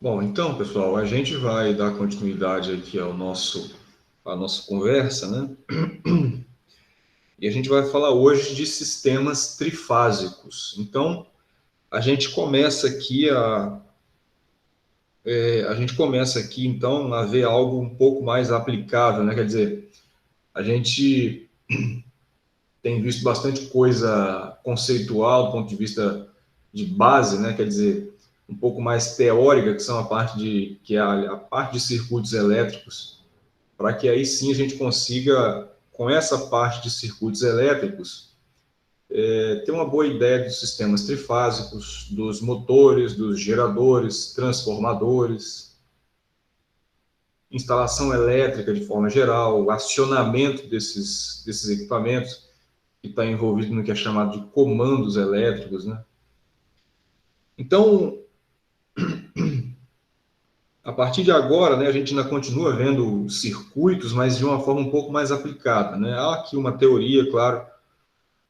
Bom, então, pessoal, a gente vai dar continuidade aqui à nossa conversa, né? E a gente vai falar hoje de sistemas trifásicos. Então, a gente começa aqui então a ver algo um pouco mais aplicável, né? Quer dizer, a gente tem visto bastante coisa conceitual do ponto de vista de base, né? Quer dizer, um pouco mais teórica, que são a parte de circuitos elétricos, para que aí sim a gente consiga, com essa parte de circuitos elétricos, ter uma boa ideia dos sistemas trifásicos, dos motores, dos geradores, transformadores, instalação elétrica de forma geral, o acionamento desses equipamentos, que está envolvido no que é chamado de comandos elétricos, né? Então, a partir de agora, né, a gente ainda continua vendo circuitos, mas de uma forma um pouco mais aplicada, né? Há aqui uma teoria, claro,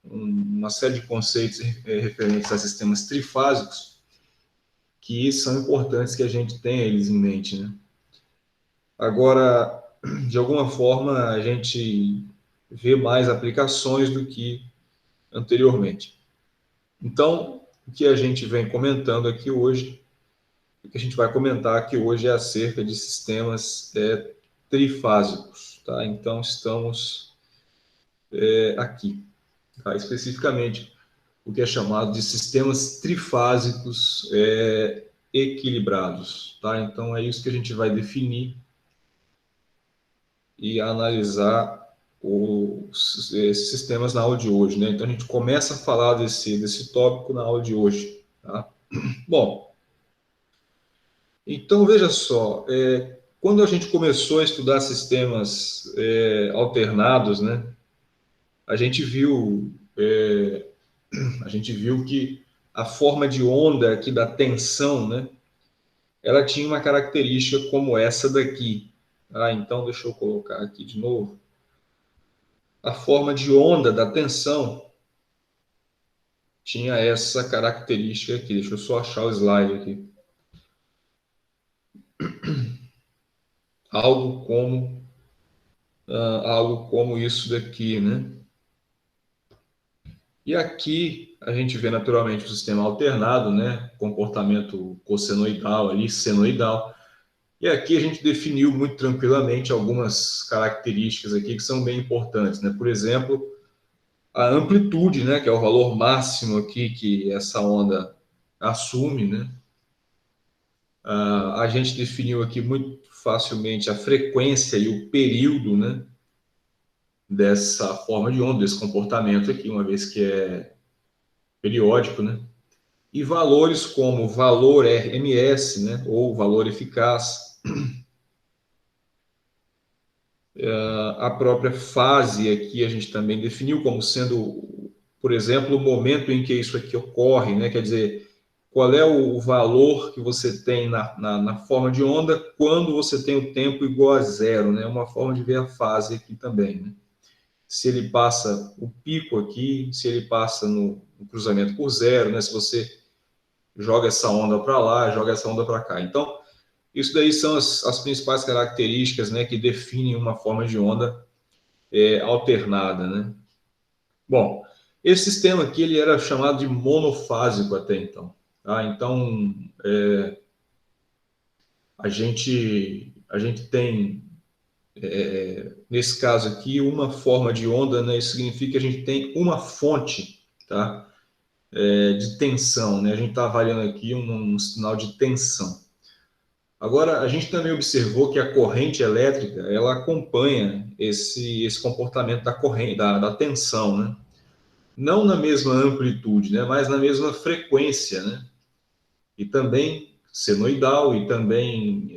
uma série de conceitos referentes a sistemas trifásicos que são importantes que a gente tenha eles em mente, né? Agora, de alguma forma, a gente vê mais aplicações do que anteriormente. Então, o que a gente vem comentando aqui hoje, o que a gente vai comentar aqui hoje é acerca de sistemas trifásicos, tá? Então, estamos aqui, tá? Especificamente o que é chamado de sistemas trifásicos equilibrados, tá? Então é isso que a gente vai definir e analisar esses sistemas na aula de hoje, né? Então a gente começa a falar desse tópico na aula de hoje, tá? Bom, então veja só, quando a gente começou a estudar sistemas alternados, né? A gente viu que a forma de onda aqui da tensão, né? Ela tinha uma característica como essa daqui. Então, deixa eu colocar aqui de novo. A forma de onda da tensão tinha essa característica aqui. Deixa eu só achar o slide aqui. Algo como, algo como isso daqui, né? E aqui a gente vê naturalmente o sistema alternado, né? Comportamento cossenoidal ali, senoidal. E aqui a gente definiu muito tranquilamente algumas características aqui que são bem importantes, né? Por exemplo, a amplitude, né, que é o valor máximo aqui que essa onda assume, né? A gente definiu aqui muito facilmente a frequência e o período, né, dessa forma de onda, desse comportamento aqui, uma vez que é periódico, né? E valores como valor RMS, né, ou valor eficaz, a própria fase aqui a gente também definiu como sendo, por exemplo, o momento em que isso aqui ocorre, né? Quer dizer, qual é o valor que você tem na forma de onda quando você tem o tempo igual a zero, né? Uma forma de ver a fase aqui também, né? Se ele passa o pico aqui, se ele passa no cruzamento por zero, né? Se você joga essa onda para lá, joga essa onda para cá. Então, isso daí são as principais características, né, que definem uma forma de onda alternada, né? Bom, esse sistema aqui ele era chamado de monofásico até então, tá? Então a gente tem nesse caso aqui uma forma de onda, né? Isso significa que a gente tem uma fonte, tá? De tensão, né? A gente está avaliando aqui um sinal de tensão. Agora, a gente também observou que a corrente elétrica ela acompanha esse comportamento da corrente, da tensão, né? Não na mesma amplitude, né, mas na mesma frequência, né? E também senoidal e também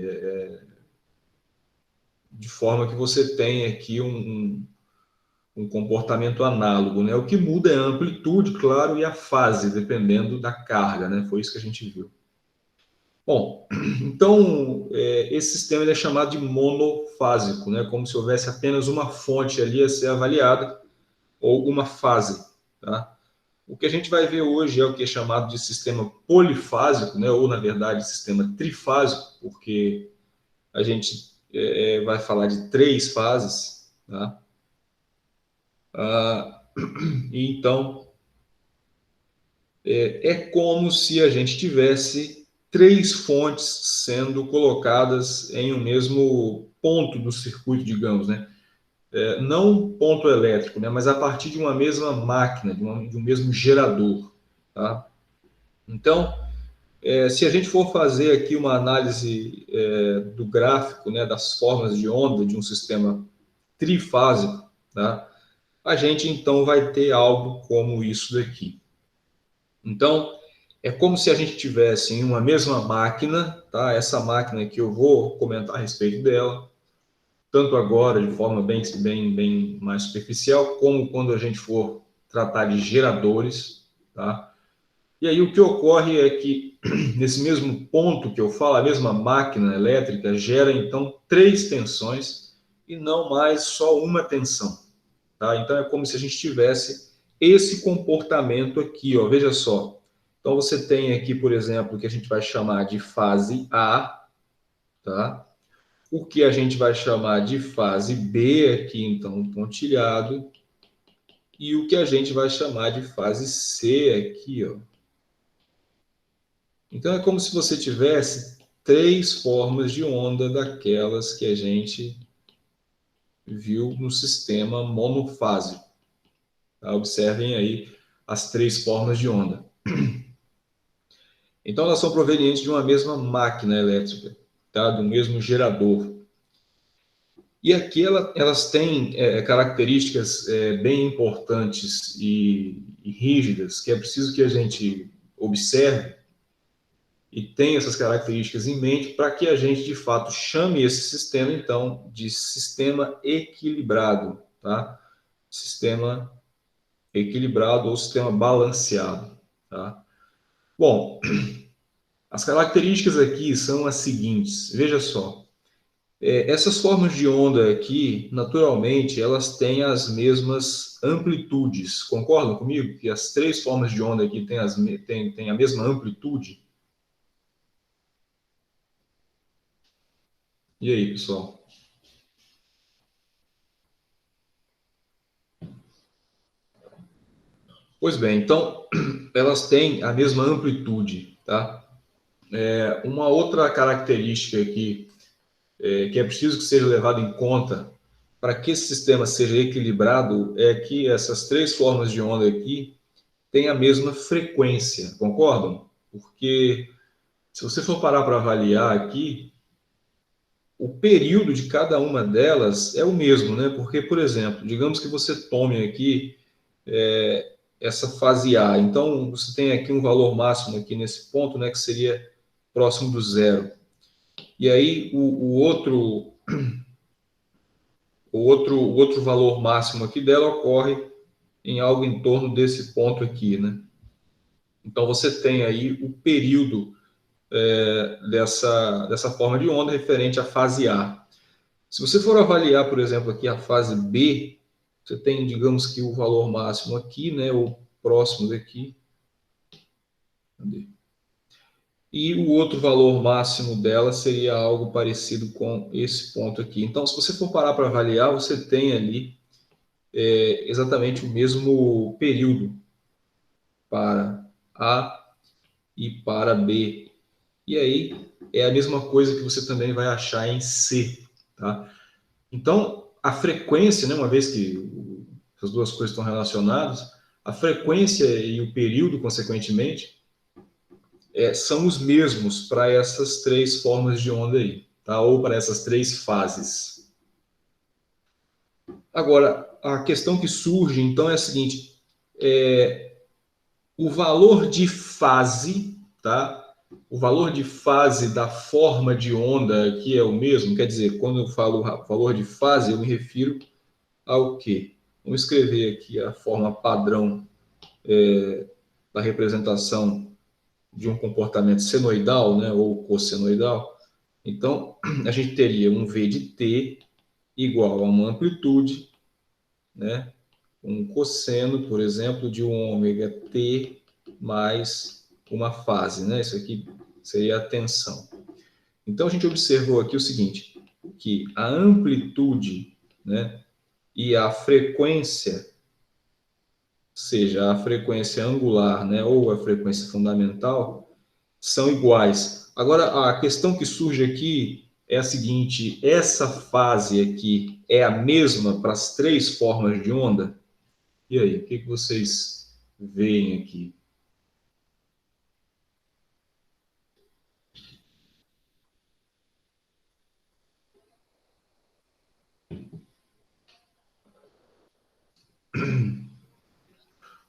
de forma que você tem aqui um comportamento análogo, né? O que muda é a amplitude, claro, e a fase, dependendo da carga, né? Foi isso que a gente viu. Bom, então esse sistema ele é chamado de monofásico, né? Como se houvesse apenas uma fonte ali a ser avaliada ou uma fase, tá? O que a gente vai ver hoje é o que é chamado de sistema polifásico, né? Ou, na verdade, sistema trifásico, porque a gente vai falar de 3 fases, tá? Então, é como se a gente tivesse 3 fontes sendo colocadas em um mesmo ponto do circuito, digamos, né? Não um ponto elétrico, né? Mas a partir de uma mesma máquina, de um mesmo gerador, tá? Então, se a gente for fazer aqui uma análise do gráfico, né, das formas de onda de um sistema trifásico, tá? A gente então vai ter algo como isso daqui. Então, é como se a gente tivesse em uma mesma máquina, tá? Essa máquina que eu vou comentar a respeito dela, tanto agora de forma bem mais superficial, como quando a gente for tratar de geradores, tá? E aí o que ocorre é que nesse mesmo ponto que eu falo, a mesma máquina elétrica gera então 3 tensões e não mais só uma tensão, tá? Então é como se a gente tivesse esse comportamento aqui, ó, veja só. Então você tem aqui, por exemplo, o que a gente vai chamar de fase A, tá? O que a gente vai chamar de fase B aqui, então pontilhado, e o que a gente vai chamar de fase C aqui, ó. Então é como se você tivesse 3 formas de onda daquelas que a gente viu no sistema monofásico. Tá? Observem aí as 3 formas de onda. Então elas são provenientes de uma mesma máquina elétrica, tá? Do mesmo gerador. E aqui elas têm características bem importantes e rígidas, que é preciso que a gente observe e tenha essas características em mente para que a gente, de fato, chame esse sistema, então, de sistema equilibrado, tá? Sistema equilibrado ou sistema balanceado, tá? Bom, as características aqui são as seguintes, veja só. Essas formas de onda aqui, naturalmente, elas têm as mesmas amplitudes. Concordam comigo que as 3 formas de onda aqui têm a mesma amplitude? E aí, pessoal? Pois bem, então elas têm a mesma amplitude, tá? Uma outra característica aqui que é preciso que seja levado em conta para que esse sistema seja equilibrado é que essas 3 formas de onda aqui têm a mesma frequência, concordam? Porque se você for parar para avaliar aqui, o período de cada uma delas é o mesmo, né? Porque, por exemplo, digamos que você tome aqui essa fase A. Então, você tem aqui um valor máximo aqui nesse ponto, né, que seria próximo do zero. E aí, o outro valor máximo aqui dela ocorre em algo em torno desse ponto aqui, né? Então, você tem aí o período dessa forma de onda referente à fase A. Se você for avaliar, por exemplo, aqui a fase B, você tem, digamos que o valor máximo aqui, né, ou próximo daqui. Cadê? E o outro valor máximo dela seria algo parecido com esse ponto aqui. Então, se você for parar para avaliar, você tem ali exatamente o mesmo período para A e para B. E aí é a mesma coisa que você também vai achar em C, tá? Então, a frequência, né, uma vez que as duas coisas estão relacionadas, a frequência e o período, consequentemente, são os mesmos para essas 3 formas de onda aí, tá? Ou para essas 3 fases. Agora, a questão que surge, então, é a seguinte: o valor de fase, tá? O valor de fase da forma de onda aqui é o mesmo, quer dizer, quando eu falo valor de fase, eu me refiro ao quê? Vamos escrever aqui a forma padrão da representação de um comportamento senoidal, né, ou cossenoidal. Então, a gente teria um V de t igual a uma amplitude, né, um cosseno, por exemplo, de um ômega t mais uma fase, né? Isso aqui seria a tensão. Então, a gente observou aqui o seguinte, que a amplitude, né, e a frequência, seja a frequência angular, né, ou a frequência fundamental, são iguais. Agora, a questão que surge aqui é a seguinte, essa fase aqui é a mesma para as três formas de onda? E aí, o que vocês veem aqui?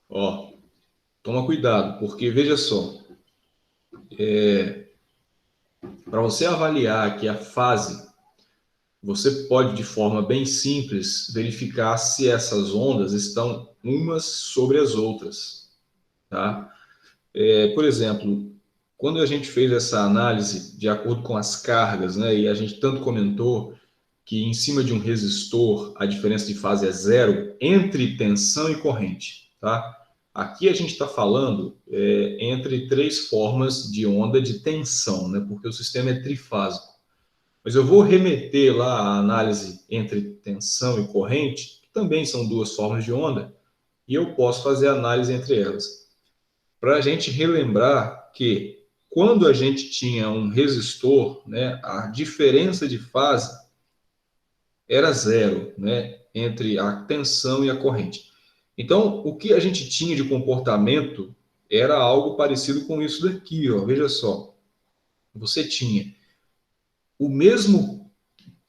Ó, toma cuidado, porque veja só, para você avaliar aqui a fase, você pode de forma bem simples verificar se essas ondas estão umas sobre as outras, tá? Por exemplo, quando a gente fez essa análise de acordo com as cargas, né, e a gente tanto comentou que em cima de um resistor a diferença de fase é zero entre tensão e corrente, tá? Aqui a gente está falando entre três formas de onda de tensão, né, porque o sistema é trifásico. Mas eu vou remeter lá à análise entre tensão e corrente, que também são duas formas de onda, e eu posso fazer a análise entre elas. Para a gente relembrar que quando a gente tinha um resistor, né, a diferença de fase era zero, né, entre a tensão e a corrente. Então, o que a gente tinha de comportamento era algo parecido com isso daqui, ó. Veja só. Você tinha o mesmo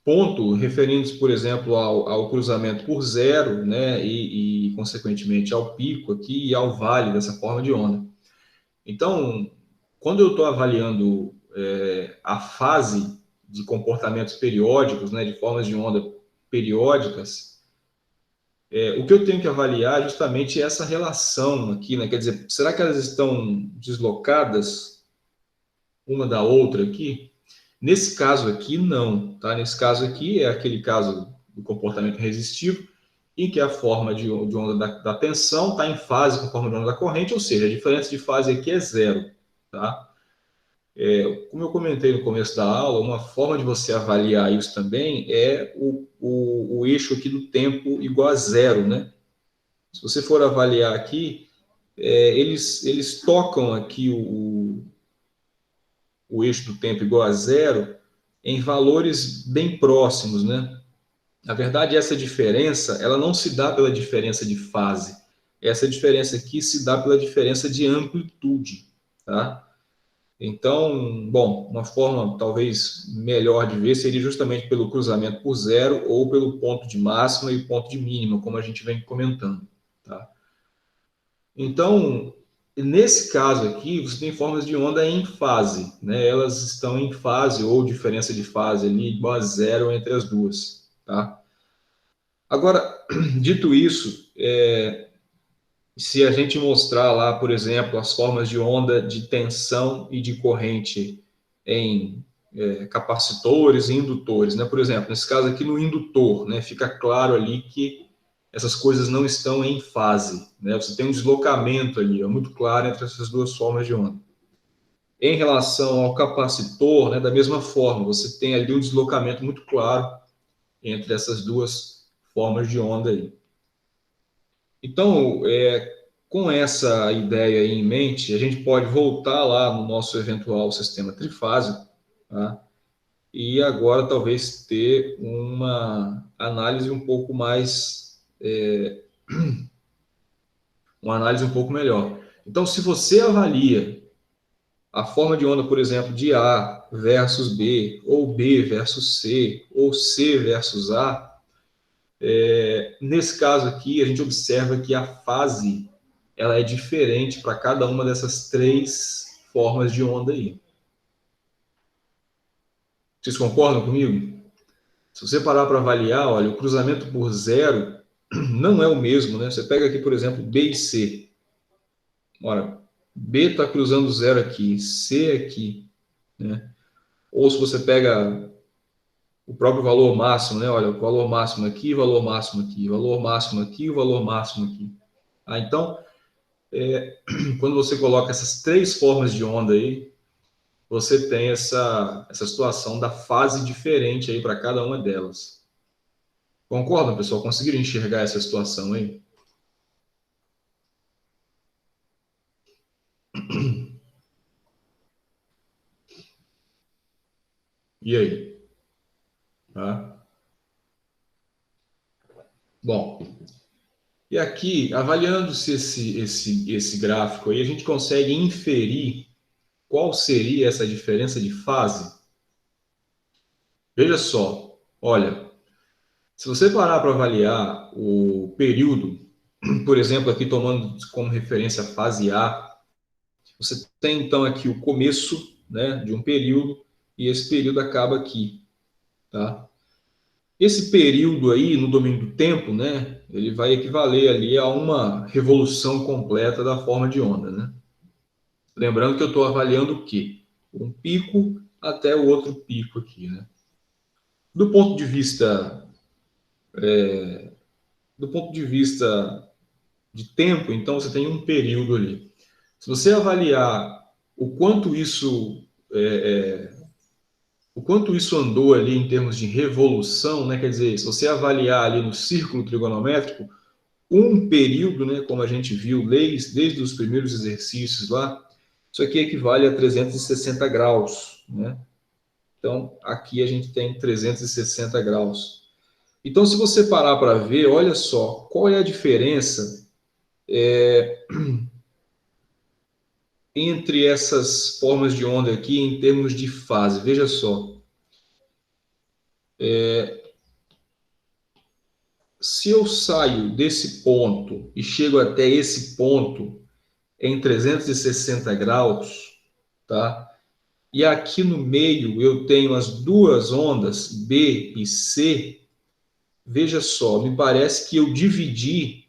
ponto referindo-se, por exemplo, ao cruzamento por zero, né, consequentemente, ao pico aqui e ao vale dessa forma de onda. Então, quando eu estou avaliando a fase de comportamentos periódicos, né, de formas de onda periódicas, o que eu tenho que avaliar é justamente essa relação aqui, né? Quer dizer, será que elas estão deslocadas uma da outra aqui? Nesse caso aqui, não, tá? Nesse caso aqui é aquele caso do comportamento resistivo, em que a forma de onda da tensão está em fase com a forma de onda da corrente, ou seja, a diferença de fase aqui é zero, tá? Como eu comentei no começo da aula, uma forma de você avaliar isso também é o eixo aqui do tempo igual a zero, né? Se você for avaliar aqui, eles tocam aqui o eixo do tempo igual a zero em valores bem próximos, né? Na verdade, essa diferença, ela não se dá pela diferença de fase. Essa diferença aqui se dá pela diferença de amplitude, tá? Então, bom, uma forma talvez melhor de ver seria justamente pelo cruzamento por zero ou pelo ponto de máxima e ponto de mínima, como a gente vem comentando, tá? Então, nesse caso aqui, você tem formas de onda em fase, né? Elas estão em fase ou diferença de fase ali igual a zero entre as duas, tá? Agora, dito isso, se a gente mostrar lá, por exemplo, as formas de onda de tensão e de corrente em capacitores e indutores, né? Por exemplo, nesse caso aqui no indutor, né? Fica claro ali que essas coisas não estão em fase, né? Você tem um deslocamento ali, é muito claro entre essas duas formas de onda. Em relação ao capacitor, né? Da mesma forma, você tem ali um deslocamento muito claro entre essas duas formas de onda aí. Então, com essa ideia aí em mente, a gente pode voltar lá no nosso eventual sistema trifásico, tá? E agora talvez ter uma análise um pouco mais, uma análise um pouco melhor. Então, se você avalia a forma de onda, por exemplo, de A versus B, ou B versus C, ou C versus A, nesse caso aqui, a gente observa que a fase ela é diferente para cada uma dessas três formas de onda aí. Vocês concordam comigo? Se você parar para avaliar, olha, o cruzamento por zero não é o mesmo, né? Você pega aqui, por exemplo, B e C. Ora, B está cruzando zero aqui, C aqui, né? Ou se você pega o próprio valor máximo, né? Olha, o valor máximo aqui, valor máximo aqui, valor máximo aqui, o valor máximo aqui. Ah, então, quando você coloca essas três formas de onda aí, você tem essa situação da fase diferente aí para cada uma delas. Concordam, pessoal? Conseguiram enxergar essa situação aí? E aí? Tá? Bom, e aqui, avaliando-se esse gráfico aí, a gente consegue inferir qual seria essa diferença de fase. Veja só, olha, se você parar para avaliar o período, por exemplo, aqui tomando como referência a fase A, você tem então aqui o começo, né, de um período e esse período acaba aqui, tá? Esse período aí, no domínio do tempo, né, ele vai equivaler ali a uma revolução completa da forma de onda, né? Lembrando que eu estou avaliando o quê? Um pico até o outro pico aqui, né? Do ponto de vista do ponto de vista de tempo, então você tem um período ali. Se você avaliar o quanto isso o quanto isso andou ali em termos de revolução, né? Quer dizer, se você avaliar ali no círculo trigonométrico, um período, né, como a gente viu desde os primeiros exercícios lá, isso aqui equivale a 360 graus, né? Então, aqui a gente tem 360 graus. Então, se você parar para ver, olha só, qual é a diferença entre essas formas de onda aqui em termos de fase? Veja só, se eu saio desse ponto e chego até esse ponto em 360 graus, tá? E aqui no meio eu tenho as duas ondas B e C. Veja só, me parece que eu dividi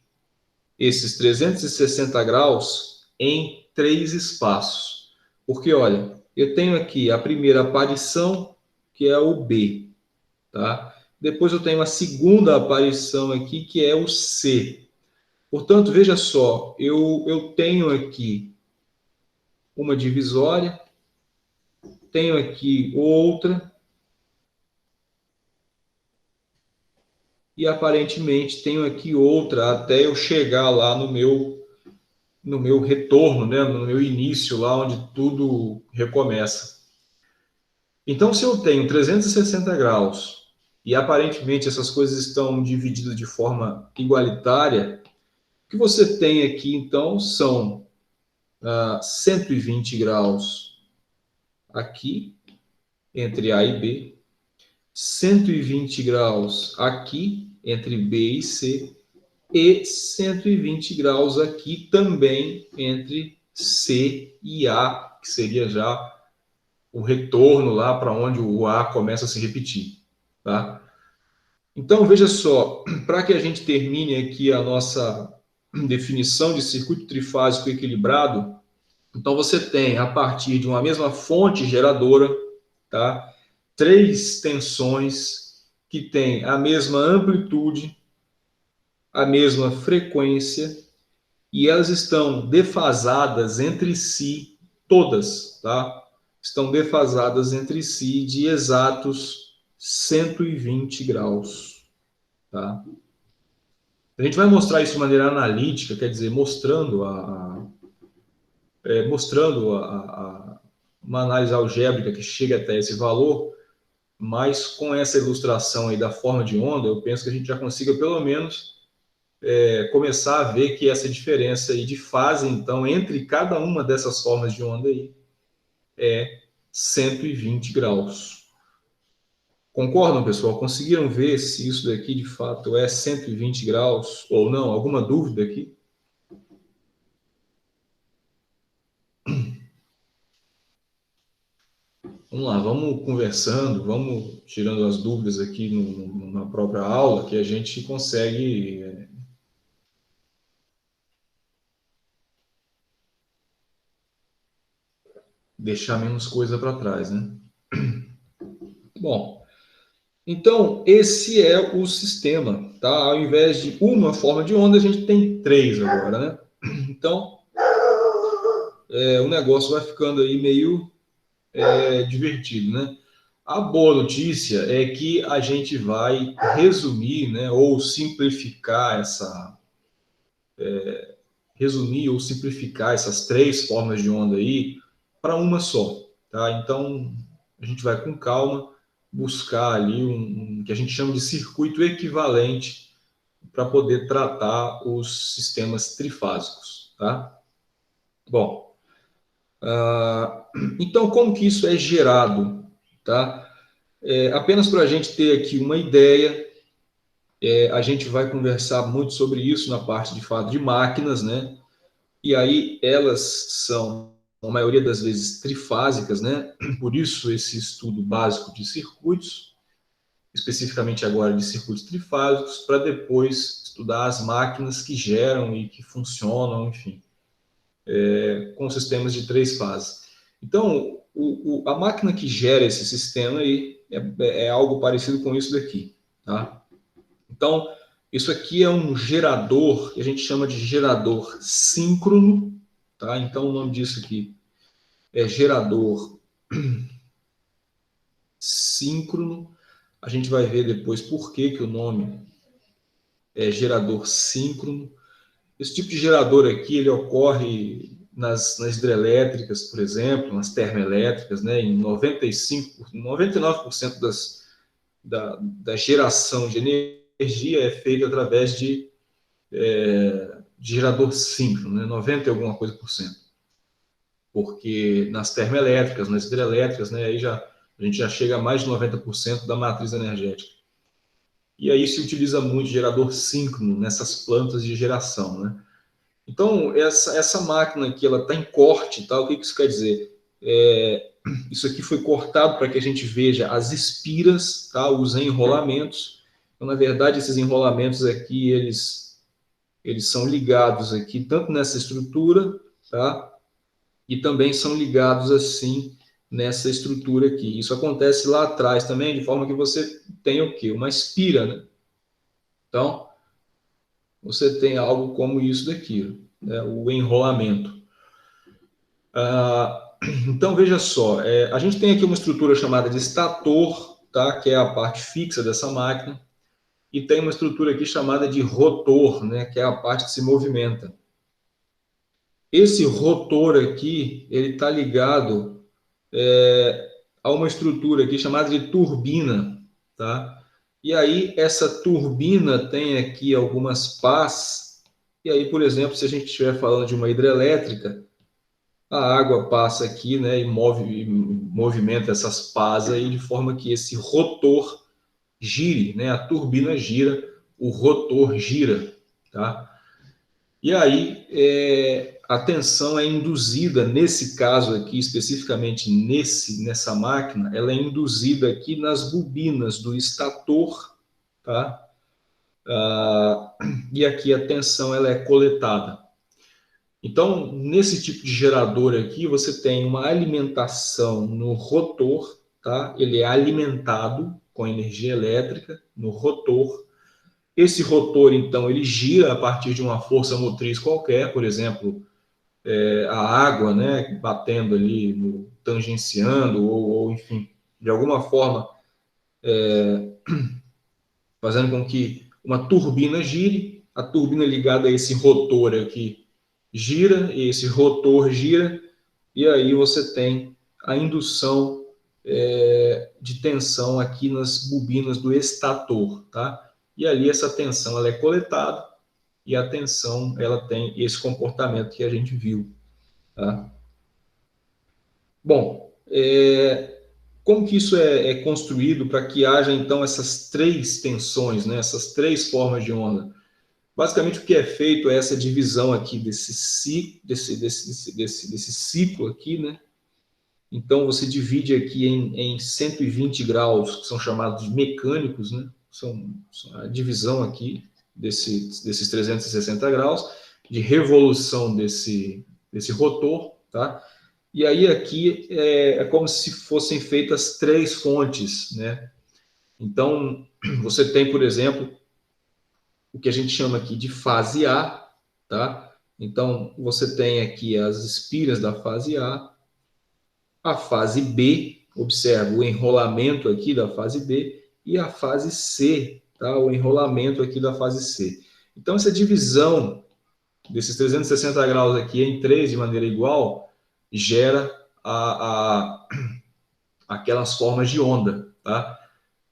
esses 360 graus em três espaços. Porque, olha, eu tenho aqui a primeira aparição, que é o B, tá? Depois eu tenho a segunda aparição aqui, que é o C. Portanto, veja só, eu tenho aqui uma divisória, tenho aqui outra, e aparentemente tenho aqui outra até eu chegar lá no meu retorno, né, no meu início, lá onde tudo recomeça. Então, se eu tenho 360 graus e aparentemente essas coisas estão divididas de forma igualitária, o que você tem aqui então são 120 graus aqui entre A e B, 120 graus aqui entre B e C e 120 graus aqui também entre C e A, que seria já o retorno lá para onde o A começa a se repetir, tá? Então, veja só, para que a gente termine aqui a nossa definição de circuito trifásico equilibrado, então você tem, a partir de uma mesma fonte geradora, tá? Três tensões que têm a mesma amplitude, a mesma frequência e elas estão defasadas entre si, todas, tá? Estão defasadas entre si de exatos 120 graus, tá? A gente vai mostrar isso de maneira analítica, quer dizer, mostrando uma análise algébrica que chega até esse valor, mas com essa ilustração aí da forma de onda, eu penso que a gente já consiga pelo menos começar a ver que essa diferença aí de fase, então, entre cada uma dessas formas de onda aí é 120 graus. Concordam, pessoal? Conseguiram ver se isso daqui de fato é 120 graus ou não? Alguma dúvida aqui? Vamos lá, vamos conversando, vamos tirando as dúvidas aqui na própria aula, que a gente consegue deixar menos coisa para trás, né? Bom, Então, esse é o sistema, tá? Ao invés de uma forma de onda, a gente tem 3 agora, né? Então, o negócio vai ficando aí meio divertido, né? A boa notícia é que a gente vai resumir, né, ou simplificar essas 3 formas de onda aí para uma só, tá? Então, a gente vai com calma buscar ali um que a gente chama de circuito equivalente para poder tratar os sistemas trifásicos, tá? Bom, então como que isso é gerado, tá? Apenas para a gente ter aqui uma ideia, a gente vai conversar muito sobre isso na parte de fato de máquinas, né? E aí elas são, a maioria das vezes, trifásicas, né? Por isso esse estudo básico de circuitos, especificamente agora de circuitos trifásicos, para depois estudar as máquinas que geram e que funcionam, enfim, com sistemas de 3 fases. Então, a máquina que gera esse sistema aí é algo parecido com isso daqui, tá? Então, isso aqui é um gerador que a gente chama de gerador síncrono, tá? Então, o nome disso aqui é gerador síncrono. A gente vai ver depois por que o nome é gerador síncrono. Esse tipo de gerador aqui, ele ocorre nas hidrelétricas, por exemplo, nas termoelétricas, né? Em 99% da geração de energia é feita através de gerador síncrono, né? 90 e alguma coisa por cento. Porque nas termoelétricas, nas hidrelétricas, né? Aí a gente já chega a mais de 90% da matriz energética. E aí se utiliza muito gerador síncrono nessas plantas de geração, né? Então, essa máquina aqui, ela está em corte, tá? O que isso quer dizer? Isso aqui foi cortado para que a gente veja as espiras, tá? Os enrolamentos. Então, na verdade, esses enrolamentos aqui, eles são ligados aqui, tanto nessa estrutura, tá? E também são ligados assim nessa estrutura aqui. Isso acontece lá atrás também, de forma que você tem o quê? Uma espira, né? Então, você tem algo como isso daqui, né? O enrolamento. Então, veja só, a gente tem aqui uma estrutura chamada de estator, tá? Que é a parte fixa dessa máquina, e tem uma estrutura aqui chamada de rotor, né? Que é a parte que se movimenta. Esse rotor aqui, ele está ligado a uma estrutura aqui chamada de turbina, tá? E aí, essa turbina tem aqui algumas pás, e aí, por exemplo, se a gente estiver falando de uma hidrelétrica, a água passa aqui, né, e movimenta essas pás aí de forma que esse rotor gire, né, a turbina gira, o rotor gira, tá? E aí a tensão é induzida nesse caso aqui, especificamente nessa máquina, ela é induzida aqui nas bobinas do estator, tá? E aqui a tensão ela é coletada. Então, nesse tipo de gerador aqui, você tem uma alimentação no rotor, tá? Ele é alimentado com energia elétrica no rotor. Esse rotor, então, ele gira a partir de uma força motriz qualquer, por exemplo, a água, né, batendo ali, tangenciando, ou enfim, de alguma forma, fazendo com que uma turbina gire, a turbina ligada a esse rotor aqui gira, e esse rotor gira, e aí você tem a indução de tensão aqui nas bobinas do estator, tá? E ali essa tensão ela é coletada e a tensão ela tem esse comportamento que a gente viu, tá? Bom, como que isso é construído para que haja então essas 3 tensões, né? Essas 3 formas de onda? Basicamente o que é feito é essa divisão aqui desse ciclo aqui, né? Então, você divide aqui em 120 graus, que são chamados de mecânicos, né? São a divisão aqui desses 360 graus de revolução desse rotor, tá? E aí aqui é como se fossem feitas 3 fontes, né? Então, você tem, por exemplo, o que a gente chama aqui de fase A, tá? Então, você tem aqui as espiras da fase a fase B, observa o enrolamento aqui da fase B, e a fase C, tá? O enrolamento aqui da fase C. Então, essa divisão desses 360 graus aqui em três de maneira igual gera aquelas formas de onda, tá?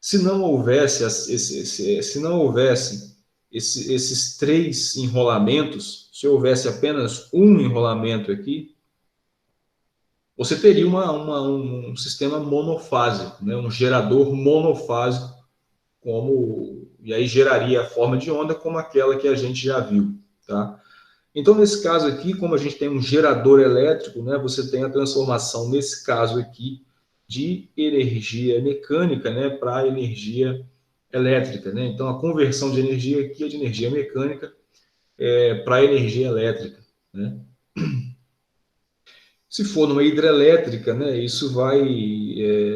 Se não houvesse, se não houvesse esses três enrolamentos, se houvesse apenas um enrolamento aqui, você teria um sistema monofásico, né? Um gerador monofásico, e aí geraria a forma de onda como aquela que a gente já viu, tá? Então, nesse caso aqui, como a gente tem um gerador elétrico, né, você tem a transformação, nesse caso aqui, de energia mecânica, né, para energia elétrica, né? Então, a conversão de energia aqui é de energia mecânica para energia elétrica, né? Se for numa hidrelétrica, né, isso vai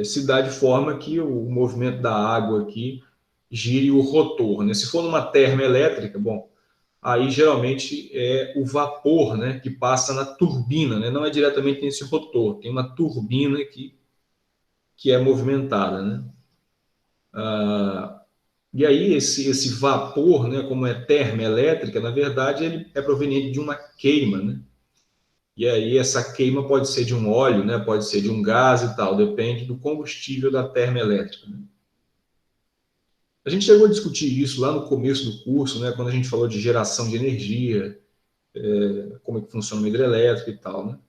se dar de forma que o movimento da água aqui gire o rotor, né? Se for numa termoelétrica, bom, aí geralmente é o vapor, né, que passa na turbina, né? Não é diretamente nesse rotor, tem uma turbina que é movimentada, né? E aí esse vapor, né, como é termoelétrica, na verdade ele é proveniente de uma queima, né? E aí essa queima pode ser de um óleo, né, pode ser de um gás e tal, depende do combustível da termoelétrica, né? A gente chegou a discutir isso lá no começo do curso, né, quando a gente falou de geração de energia, como é que funciona uma hidrelétrica e tal, né?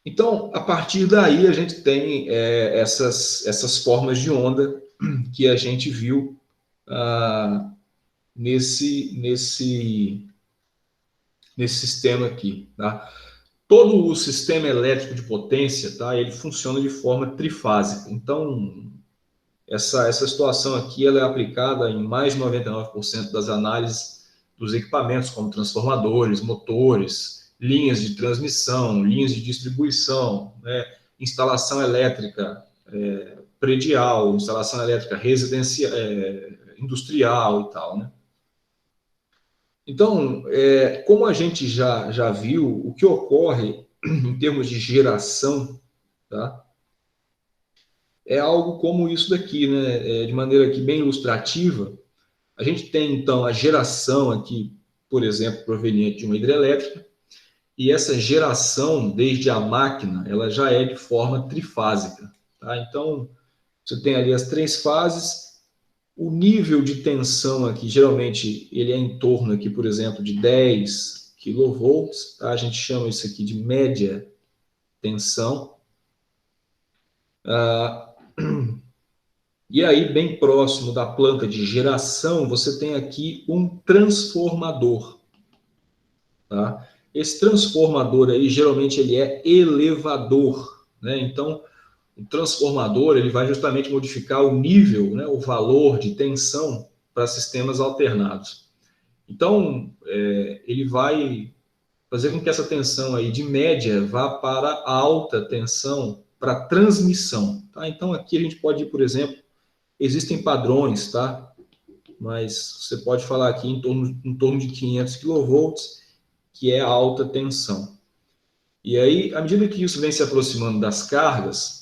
Então, a partir daí, a gente tem essas formas de onda que a gente viu ah, nesse sistema aqui. Tá? Todo o sistema elétrico de potência, tá? Ele funciona de forma trifásica. Então, essa situação aqui ela é aplicada em mais de 99% das análises dos equipamentos, como transformadores, motores, linhas de transmissão, linhas de distribuição, né? Instalação elétrica predial, instalação elétrica residencial, industrial e tal, né? Então, como a gente já viu, o que ocorre em termos de geração, tá? É algo como isso daqui, né? De maneira aqui bem ilustrativa, a gente tem então a geração aqui, por exemplo, proveniente de uma hidrelétrica, e essa geração, desde a máquina, ela já é de forma trifásica, tá? Então, você tem ali as três fases, o nível de tensão aqui, geralmente, ele é em torno aqui, por exemplo, de 10 kV, tá? A gente chama isso aqui de média tensão. E aí, bem próximo da planta de geração, você tem aqui um transformador, tá? Esse transformador aí, geralmente, ele é elevador, né? Então, o transformador, ele vai justamente modificar o nível, né, o valor de tensão para sistemas alternados. Então, ele vai fazer com que essa tensão aí de média vá para a alta tensão para transmissão, tá? Então, aqui a gente pode ir, por exemplo, existem padrões, tá? Mas você pode falar aqui em torno de 500 kV, que é a alta tensão. E aí, à medida que isso vem se aproximando das cargas,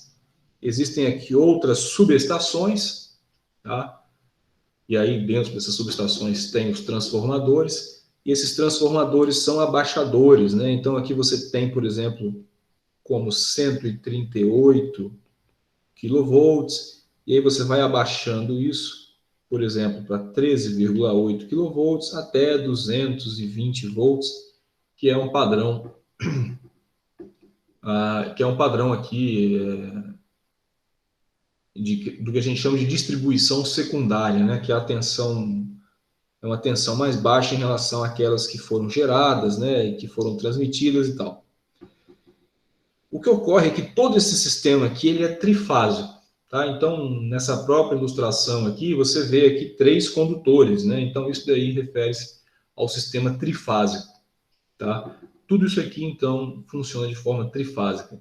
existem aqui outras subestações, tá? E aí, dentro dessas subestações, tem os transformadores, e esses transformadores são abaixadores, né? Então, aqui você tem, por exemplo, como 138 kV, e aí você vai abaixando isso, por exemplo, para 13,8 kV até 220 volts, que é um padrão, aqui do que a gente chama de distribuição secundária, né? Que é é uma tensão mais baixa em relação àquelas que foram geradas, né? E que foram transmitidas e tal. O que ocorre é que todo esse sistema aqui ele é trifásico, tá? Então, nessa própria ilustração aqui, você vê aqui três condutores, né? Então, isso daí refere-se ao sistema trifásico, tá? Tudo isso aqui, então, funciona de forma trifásica.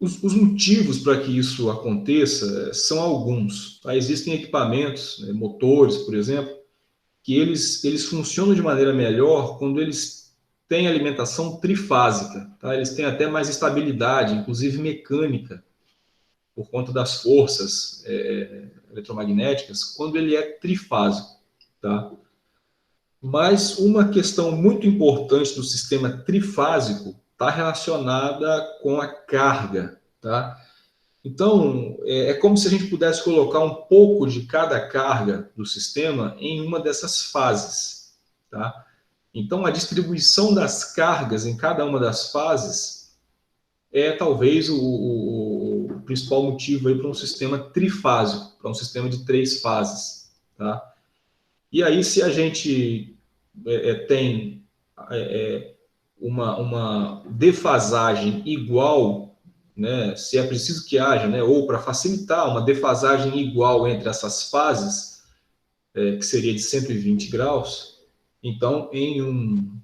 Os motivos para que isso aconteça são alguns. Tá? Existem equipamentos, né, motores, por exemplo, que eles funcionam de maneira melhor quando eles têm alimentação trifásica. Tá? Eles têm até mais estabilidade, inclusive mecânica, por conta das forças eletromagnéticas, quando ele é trifásico. Tá? Mas uma questão muito importante do sistema trifásico está relacionada com a carga. Tá? Então, é como se a gente pudesse colocar um pouco de cada carga do sistema em uma dessas fases. Tá? Então, a distribuição das cargas em cada uma das fases é talvez o principal motivo para um sistema trifásico, para um sistema de 3 fases. Tá? E aí, se a gente tem uma defasagem igual, né, se é preciso que haja, né, ou para facilitar uma defasagem igual entre essas fases, que seria de 120 graus, então em, um,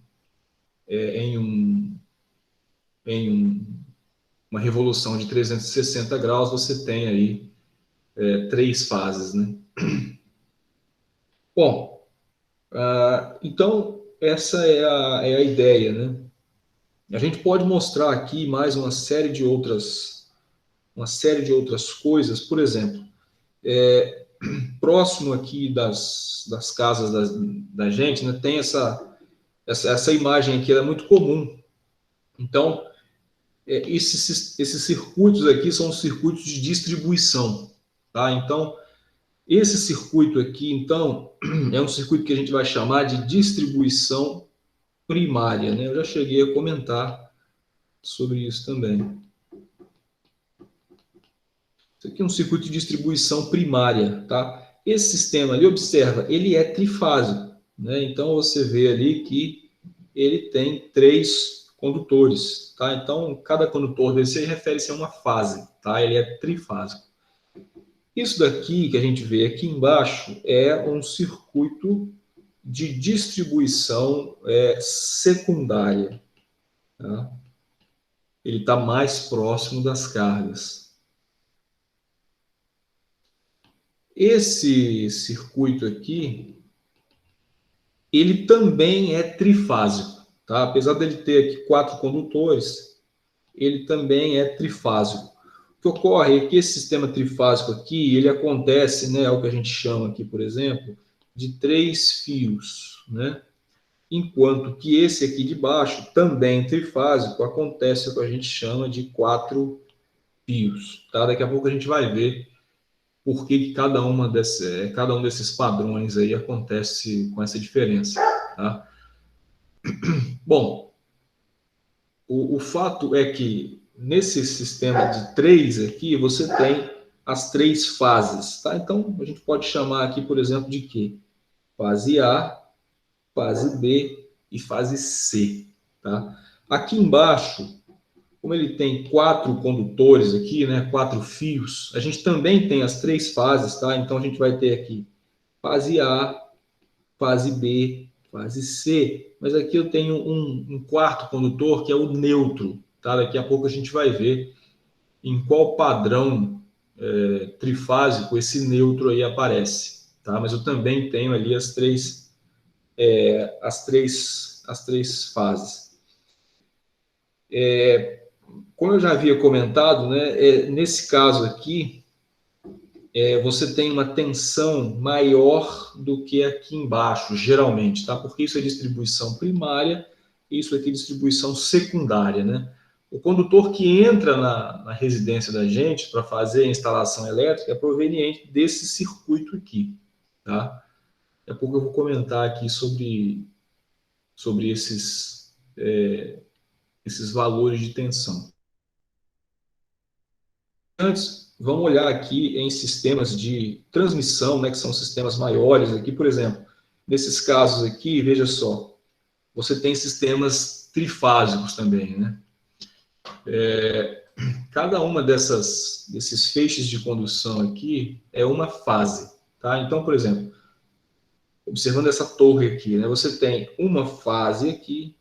uma revolução de 360 graus você tem aí 3 fases, né? Bom, então essa é a ideia, né? A gente pode mostrar aqui mais uma série de outras coisas, por exemplo, próximo aqui das casas da gente, né, tem essa imagem aqui, ela é muito comum. Então, esses circuitos aqui são os circuitos de distribuição. Tá? Então, esse circuito aqui, então, é um circuito que a gente vai chamar de distribuição primária. Né? Eu já cheguei a comentar sobre isso também. Isso aqui é um circuito de distribuição primária, tá? Esse sistema ali, observa, ele é trifásico, né? Então, você vê ali que ele tem 3 condutores, tá? Então, cada condutor desse refere-se a uma fase, tá? Ele é trifásico. Isso daqui que a gente vê aqui embaixo é um circuito de distribuição secundária, tá? Ele está mais próximo das cargas. Esse circuito aqui, ele também é trifásico, tá? Apesar dele ter aqui 4 condutores, ele também é trifásico. O que ocorre é que esse sistema trifásico aqui, ele acontece, né, é o que a gente chama aqui, por exemplo, de 3 fios, né? Enquanto que esse aqui de baixo, também trifásico, acontece o que a gente chama de 4 fios, tá? Daqui a pouco a gente vai ver por que cada um desses padrões aí acontece com essa diferença. Tá? Bom, o fato é que nesse sistema de 3 aqui, você tem as 3 fases. Tá? Então, a gente pode chamar aqui, por exemplo, de quê? Fase A, fase B e fase C. Tá? Aqui embaixo, como ele tem 4 condutores aqui, né, 4 fios, a gente também tem as 3 fases, tá? Então a gente vai ter aqui fase A, fase B, fase C, mas aqui eu tenho um quarto condutor que é o neutro, tá? Daqui a pouco a gente vai ver em qual padrão trifásico esse neutro aí aparece, tá? Mas eu também tenho ali as três fases. Como eu já havia comentado, né, nesse caso aqui, você tem uma tensão maior do que aqui embaixo, geralmente, tá? Porque isso é distribuição primária, isso aqui é distribuição secundária, né? O condutor que entra na residência da gente para fazer a instalação elétrica é proveniente desse circuito aqui, tá? Daqui a pouco eu vou comentar aqui sobre esses valores de tensão. Antes, vamos olhar aqui em sistemas de transmissão, né, que são sistemas maiores aqui, por exemplo. Nesses casos aqui, veja só, você tem sistemas trifásicos também, né? Cada uma desses feixes de condução aqui é uma fase, tá? Então, por exemplo, observando essa torre aqui, né, você tem uma fase aqui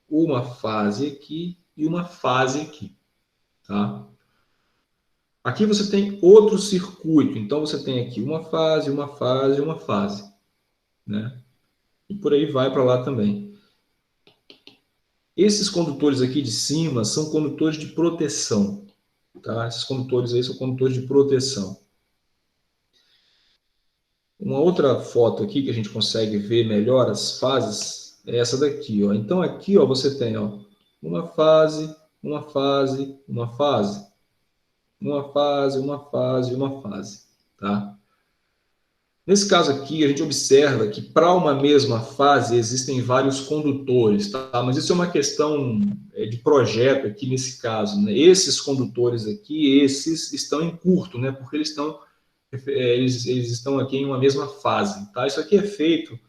e uma fase aqui, tá? Aqui você tem outro circuito, então você tem aqui uma fase, uma fase, uma fase, né? E por aí vai para lá também. Esses condutores aqui de cima são condutores de proteção, tá? Esses condutores aí são condutores de proteção. Uma outra foto aqui que a gente consegue ver melhor as fases é essa daqui, ó. Então aqui, ó, você tem, ó, uma fase, uma fase, uma fase, uma fase, uma fase, uma fase, tá? Nesse caso aqui, a gente observa que para uma mesma fase existem vários condutores, tá? Mas isso é uma questão de projeto aqui nesse caso, né? Esses condutores aqui, esses estão em curto, né? Porque eles estão aqui em uma mesma fase, tá? Isso aqui é feito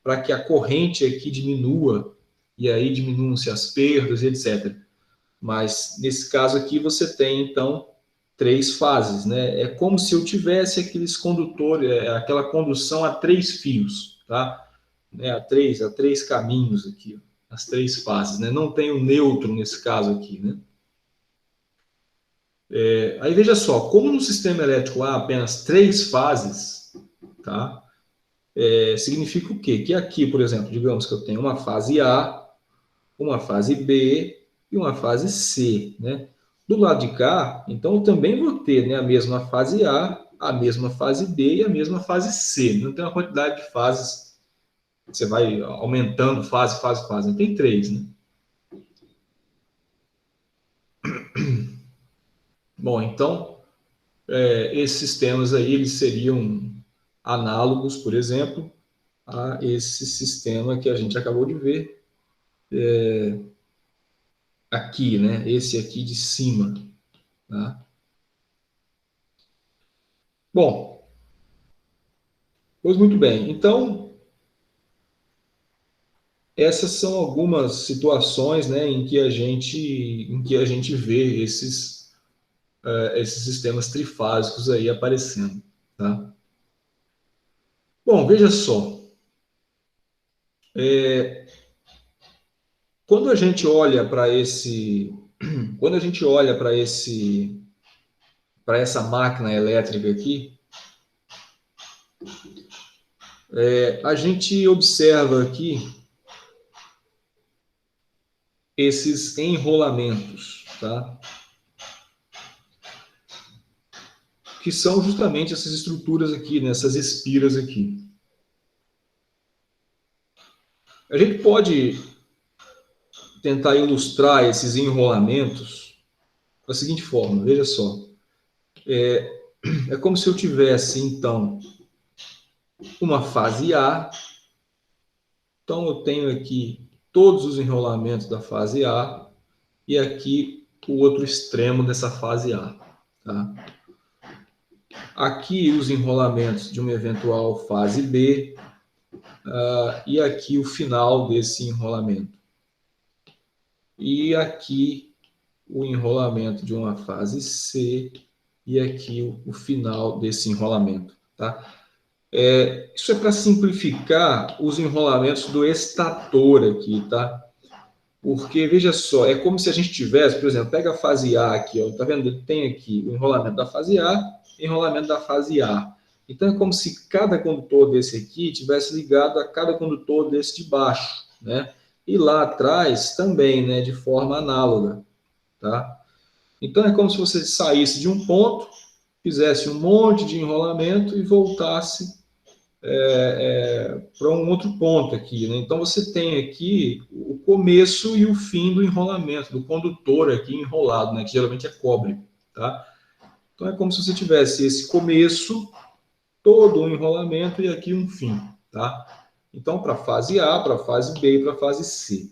para que a corrente aqui diminua, e aí diminuam-se as perdas e etc. Mas nesse caso aqui você tem, então, 3 fases, né? É como se eu tivesse aqueles condutores, aquela condução a 3 fios, tá? A três caminhos aqui, as 3 fases, né? Não tem o neutro nesse caso aqui, né? Aí veja só, como no sistema elétrico há apenas 3 fases, tá? Significa o quê? Que aqui, por exemplo, digamos que eu tenho uma fase A, uma fase B e uma fase C, né? Do lado de cá, então eu também vou ter, né, a mesma fase a mesma fase B e a mesma fase C. Não tem uma quantidade de fases, você vai aumentando fase. Tem 3, né? Bom, então, esses sistemas aí, eles seriam análogos, por exemplo, a esse sistema que a gente acabou de ver aqui, né? Esse aqui de cima, tá? Bom, pois muito bem. Então, essas são algumas situações, né, em que a gente vê esses sistemas trifásicos aí aparecendo, tá? Bom, veja só, quando a gente olha para quando a gente olha para essa máquina elétrica aqui, a gente observa aqui esses enrolamentos, tá? Que são justamente essas estruturas aqui, né? Essas espiras aqui. A gente pode tentar ilustrar esses enrolamentos da seguinte forma, veja só. É como se eu tivesse, então, uma fase A. Então, eu tenho aqui todos os enrolamentos da fase A e aqui o outro extremo dessa fase A. Tá? Aqui os enrolamentos de uma eventual fase B e aqui o final desse enrolamento. E aqui o enrolamento de uma fase C e aqui o final desse enrolamento. Tá? Isso é para simplificar os enrolamentos do estator aqui, tá? Porque, veja só, é como se a gente tivesse, por exemplo, pega a fase A aqui, ó, tá vendo? Tem aqui o enrolamento da fase A e enrolamento da fase A. Então, é como se cada condutor desse aqui tivesse ligado a cada condutor desse de baixo, né? E lá atrás também, né, de forma análoga, tá? Então, é como se você saísse de um ponto, fizesse um monte de enrolamento e voltasse para um outro ponto aqui, né? Então você tem aqui o começo e o fim do enrolamento, do condutor aqui enrolado, né? Que geralmente é cobre, tá? Então é como se você tivesse esse começo, todo um enrolamento e aqui um fim, tá? Então para a fase A, para a fase B e para a fase C.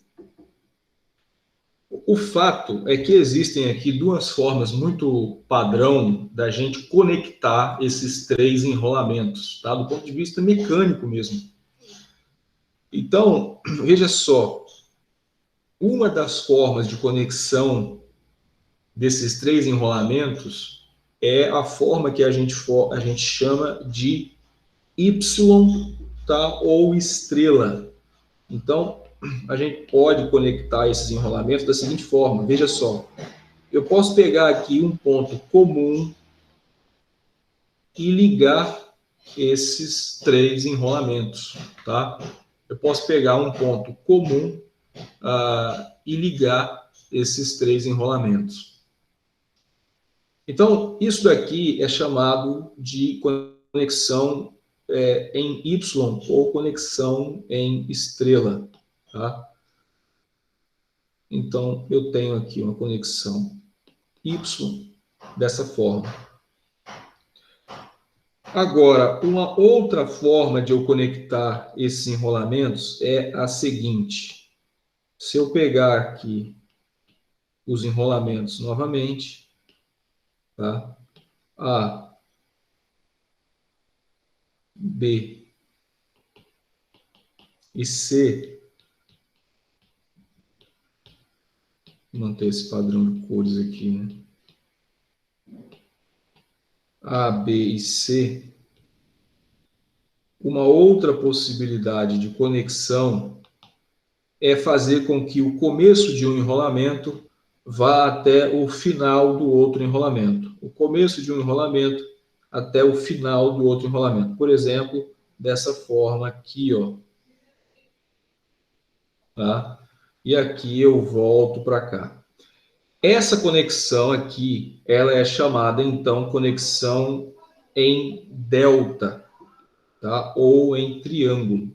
O fato é que existem aqui duas formas muito padrão da gente conectar esses 3 enrolamentos, tá? Do ponto de vista mecânico mesmo. Então, veja só, uma das formas de conexão desses 3 enrolamentos é a forma que a gente chama de Y, tá? Ou estrela. Então, a gente pode conectar esses enrolamentos da seguinte forma, veja só, eu posso pegar aqui um ponto comum e ligar esses três enrolamentos, tá? Eu posso pegar um ponto comum e ligar esses três enrolamentos. Então, isso daqui é chamado de conexão em Y ou conexão em estrela, tá? Então, eu tenho aqui uma conexão Y dessa forma. Agora, uma outra forma de eu conectar esses enrolamentos é a seguinte. Se eu pegar aqui os enrolamentos novamente, tá? A, B e C, vou manter esse padrão de cores aqui, né? A, B e C, uma outra possibilidade de conexão é fazer com que o começo de um enrolamento vá até o final do outro enrolamento. O começo de um enrolamento até o final do outro enrolamento. Por exemplo, dessa forma aqui, ó. Tá? E aqui eu volto para cá. Essa conexão aqui, ela é chamada, então, conexão em delta, tá? Ou em triângulo.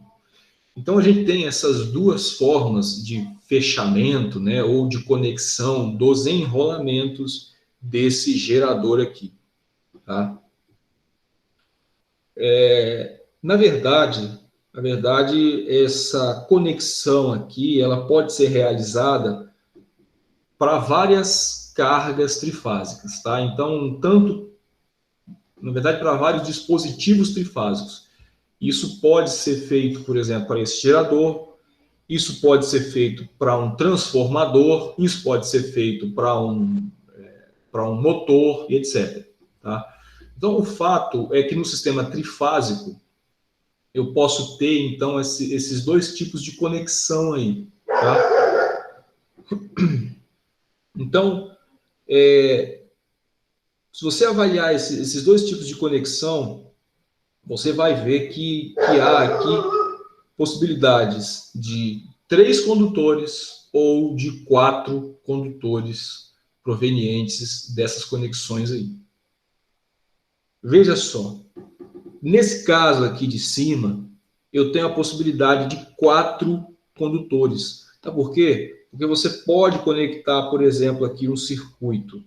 Então, a gente tem essas duas formas de fechamento, né, ou de conexão dos enrolamentos desse gerador aqui. Tá? Na verdade, essa conexão aqui, ela pode ser realizada para várias cargas trifásicas, tá? Então, na verdade, para vários dispositivos trifásicos. Isso pode ser feito, por exemplo, para esse gerador, isso pode ser feito para um transformador, isso pode ser feito para um motor, e etc. Tá? Então, o fato é que no sistema trifásico, eu posso ter, então, esses dois tipos de conexão aí. Tá? Então, se você avaliar esses dois tipos de conexão, você vai ver que há aqui possibilidades de 3 condutores ou de 4 condutores provenientes dessas conexões aí. Veja só, nesse caso aqui de cima, eu tenho a possibilidade de 4 condutores. Tá por quê? Porque você pode conectar, por exemplo, aqui um circuito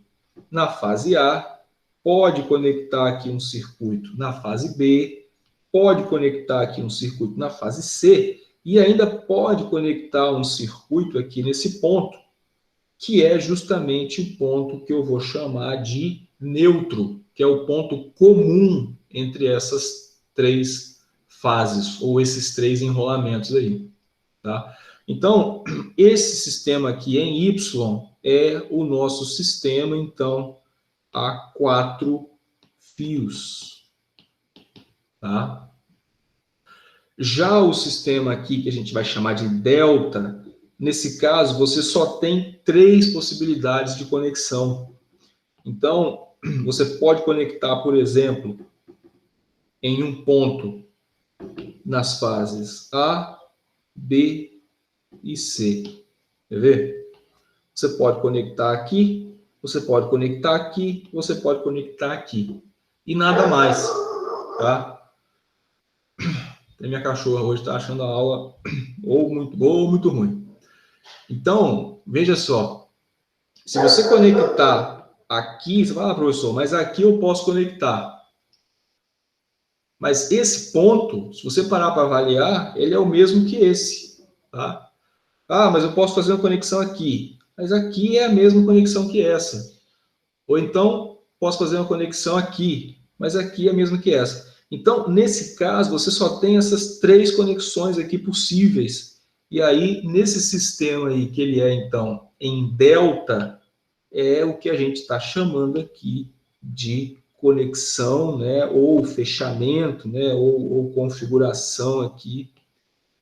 na fase A, pode conectar aqui um circuito na fase B, pode conectar aqui um circuito na fase C e ainda pode conectar um circuito aqui nesse ponto, que é justamente o ponto que eu vou chamar de neutro, que é o ponto comum entre essas três fases, ou esses três enrolamentos aí. Tá? Então, esse sistema aqui em Y é o nosso sistema, então, a 4 fios. Tá? Já o sistema aqui, que a gente vai chamar de delta, nesse caso, você só tem 3 possibilidades de conexão. Então, você pode conectar, por exemplo, em um ponto nas fases A, B e C. Quer ver? Você pode conectar aqui, você pode conectar aqui, você pode conectar aqui. E nada mais, tá? A minha cachorra hoje está achando a aula ou muito boa ou muito ruim. Então, veja só. Se você conectar aqui, você fala, professor, mas aqui eu posso conectar. Mas esse ponto, se você parar para avaliar, ele é o mesmo que esse. Tá? Ah, mas eu posso fazer uma conexão aqui. Mas aqui é a mesma conexão que essa. Ou então, posso fazer uma conexão aqui. Mas aqui é a mesma que essa. Então, nesse caso, você só tem essas 3 conexões aqui possíveis. E aí, nesse sistema aí, que ele é, então, em delta, é o que a gente está chamando aqui de conexão, né, ou fechamento, né, ou configuração aqui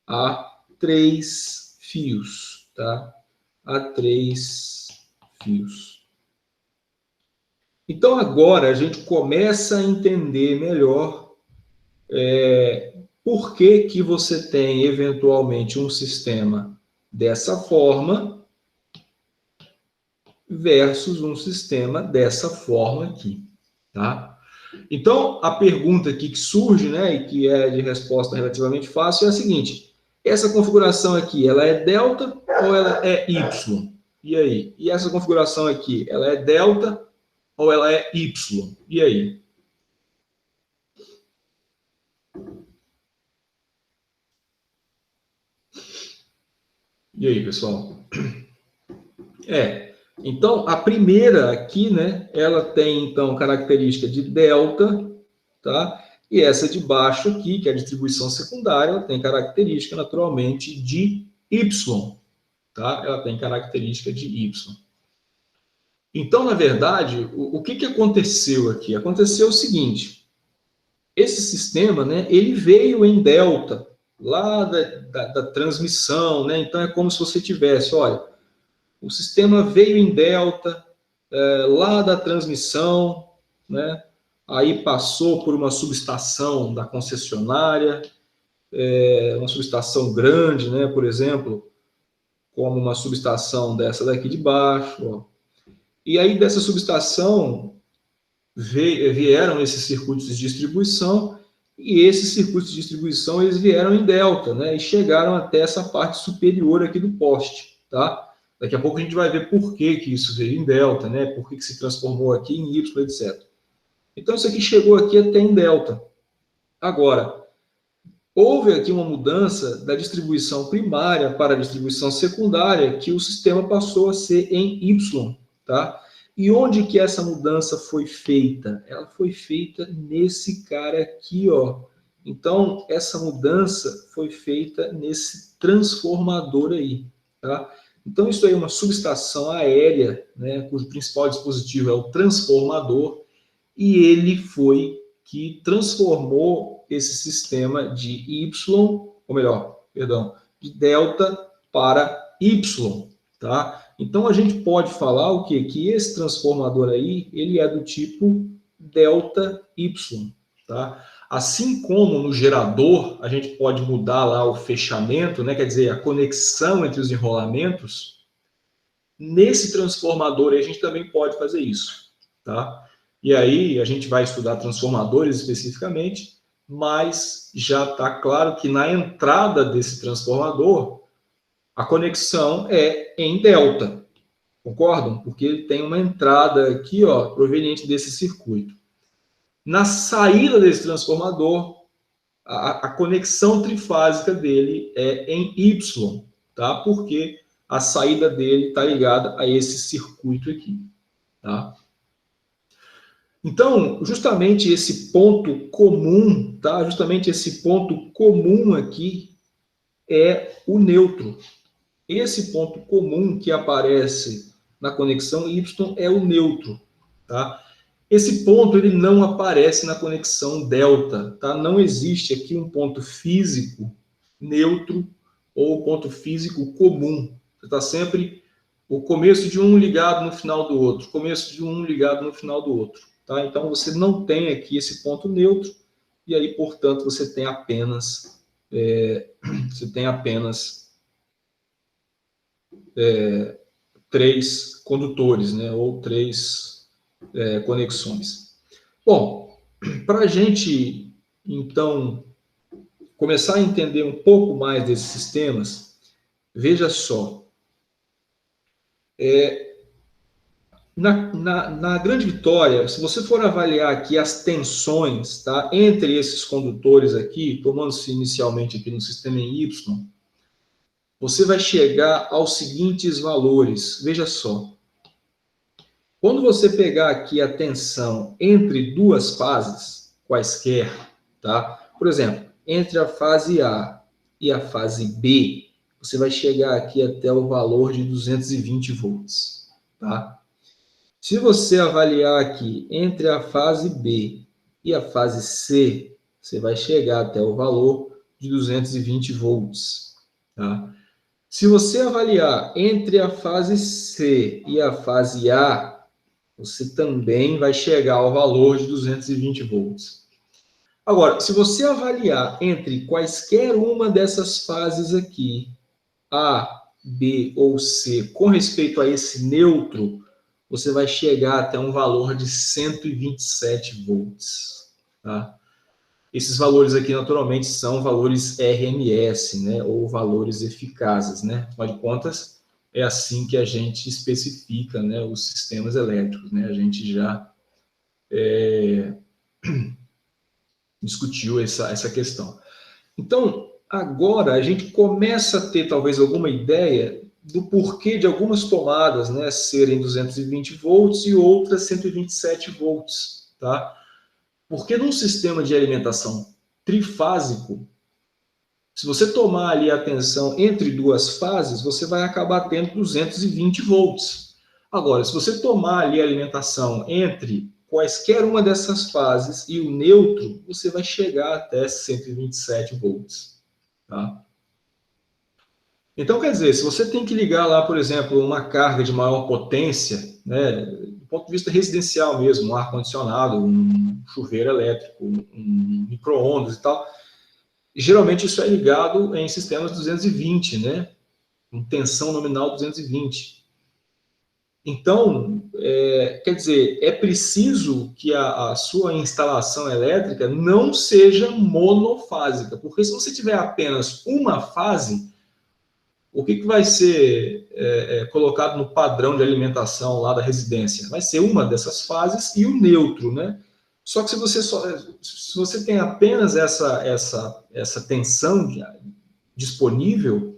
a 3 fios, tá? A 3 fios. Então, agora a gente começa a entender melhor por que que você tem, eventualmente, um sistema dessa forma versus um sistema dessa forma aqui, tá? Então, a pergunta aqui que surge, né, e que é de resposta relativamente fácil, é a seguinte: essa configuração aqui, ela é delta ou ela é y? E aí? E essa configuração aqui, ela é delta ou ela é y? E aí? E aí, pessoal? Então, a primeira aqui, né, ela tem, então, característica de delta, tá? E essa de baixo aqui, que é a distribuição secundária, ela tem característica, naturalmente, de y, tá? Ela tem característica de y. Então, na verdade, o que, que aconteceu aqui? Aconteceu o seguinte: esse sistema, né, ele veio em delta, lá da transmissão, né? Então, é como se você tivesse, olha, o sistema veio em delta, lá da transmissão, né? Aí passou por uma subestação da concessionária, uma subestação grande, né? Por exemplo, como uma subestação dessa daqui de baixo, ó. E aí dessa subestação vieram esses circuitos de distribuição, e esses circuitos de distribuição eles vieram em delta, né? E chegaram até essa parte superior aqui do poste, tá? Daqui a pouco a gente vai ver por que que isso veio em delta, né? Por que que se transformou aqui em y, etc. Então isso aqui chegou aqui até em delta. Agora, houve aqui uma mudança da distribuição primária para a distribuição secundária, que o sistema passou a ser em y, tá? E onde que essa mudança foi feita? Ela foi feita nesse cara aqui, ó. Então, essa mudança foi feita nesse transformador aí, tá? Então, isso aí é uma subestação aérea, né, cujo principal dispositivo é o transformador, e ele foi que transformou esse sistema de y, ou melhor, perdão, de delta para y, tá? Então a gente pode falar o quê? Que esse transformador aí, ele é do tipo delta y, tá? Assim como no gerador a gente pode mudar lá o fechamento, né? Quer dizer, a conexão entre os enrolamentos, nesse transformador a gente também pode fazer isso, tá? E aí a gente vai estudar transformadores especificamente, mas já está claro que na entrada desse transformador, a conexão é em delta, concordam? Porque ele tem uma entrada aqui, ó, proveniente desse circuito. Na saída desse transformador, a conexão trifásica dele é em Y, tá? Porque a saída dele está ligada a esse circuito aqui, tá? Então, justamente esse ponto comum, tá? Justamente esse ponto comum aqui é o neutro. Esse ponto comum que aparece na conexão Y é o neutro, tá? Esse ponto ele não aparece na conexão delta, tá? Não existe aqui um ponto físico neutro ou ponto físico comum. Está sempre o começo de um ligado no final do outro, começo de um ligado no final do outro, tá? Então você não tem aqui esse ponto neutro e aí, portanto, você tem apenas três condutores, né? Ou três conexões. Bom, para a gente então começar a entender um pouco mais desses sistemas, veja só. Na grande vitória, se você for avaliar aqui as tensões, tá, entre esses condutores aqui, tomando-se inicialmente aqui no sistema em Y, você vai chegar aos seguintes valores. Veja só. Quando você pegar aqui a tensão entre duas fases, quaisquer, tá? Por exemplo, entre a fase A e a fase B, você vai chegar aqui até o valor de 220 volts, tá? Se você avaliar aqui entre a fase B e a fase C, você vai chegar até o valor de 220 volts, tá? Se você avaliar entre a fase C e a fase A, você também vai chegar ao valor de 220 volts. Agora, se você avaliar entre quaisquer uma dessas fases aqui, A, B ou C, com respeito a esse neutro, você vai chegar até um valor de 127 volts. Tá? Esses valores aqui, naturalmente, são valores RMS, né? Ou valores eficazes, né? Afinal de contas, é assim que a gente especifica, né, os sistemas elétricos, né? A gente já discutiu essa questão. Então, agora a gente começa a ter talvez alguma ideia do porquê de algumas tomadas, né, serem 220 volts e outras 127 volts, tá? Porque num sistema de alimentação trifásico, se você tomar ali a tensão entre duas fases, você vai acabar tendo 220 volts. Agora, se você tomar ali a alimentação entre quaisquer uma dessas fases e o neutro, você vai chegar até 127 volts. Tá? Então, quer dizer, se você tem que ligar lá, por exemplo, uma carga de maior potência, né, do ponto de vista residencial mesmo, um ar-condicionado, um chuveiro elétrico, um micro-ondas e tal, geralmente isso é ligado em sistemas 220, né, com tensão nominal 220. Então, quer dizer, é preciso que a sua instalação elétrica não seja monofásica, porque se você tiver apenas uma fase, o que vai ser colocado no padrão de alimentação lá da residência? Vai ser uma dessas fases e o neutro, né? Só que se você tem apenas essa tensão disponível,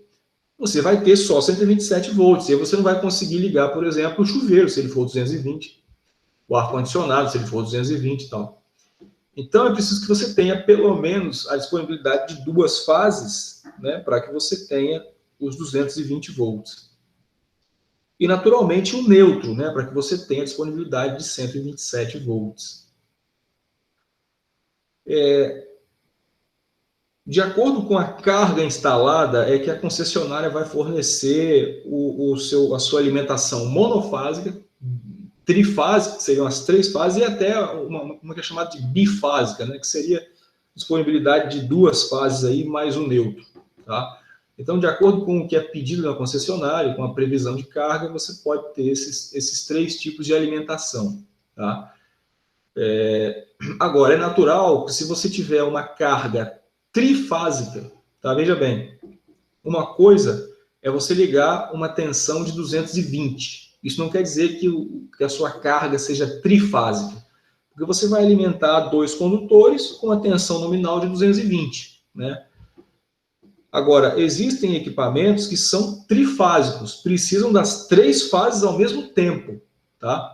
você vai ter só 127 volts. E aí você não vai conseguir ligar, por exemplo, o chuveiro, se ele for 220, o ar-condicionado, se ele for 220 e tal. Então, é preciso que você tenha, pelo menos, a disponibilidade de duas fases, né, para que você tenha os 220 volts. E, naturalmente, o neutro, né, para que você tenha a disponibilidade de 127 volts. De acordo com a carga instalada, é que a concessionária vai fornecer a sua alimentação monofásica, trifásica, que seriam as três fases, e até uma que é chamada de bifásica, né, que seria disponibilidade de duas fases aí, mais o neutro. Tá? Então, de acordo com o que é pedido na concessionária, com a previsão de carga, você pode ter esses três tipos de alimentação. Tá? Agora, é natural que se você tiver uma carga trifásica, tá? Veja bem, uma coisa é você ligar uma tensão de 220. Isso não quer dizer que a sua carga seja trifásica, porque você vai alimentar dois condutores com a tensão nominal de 220, né? Agora, existem equipamentos que são trifásicos, precisam das três fases ao mesmo tempo, tá?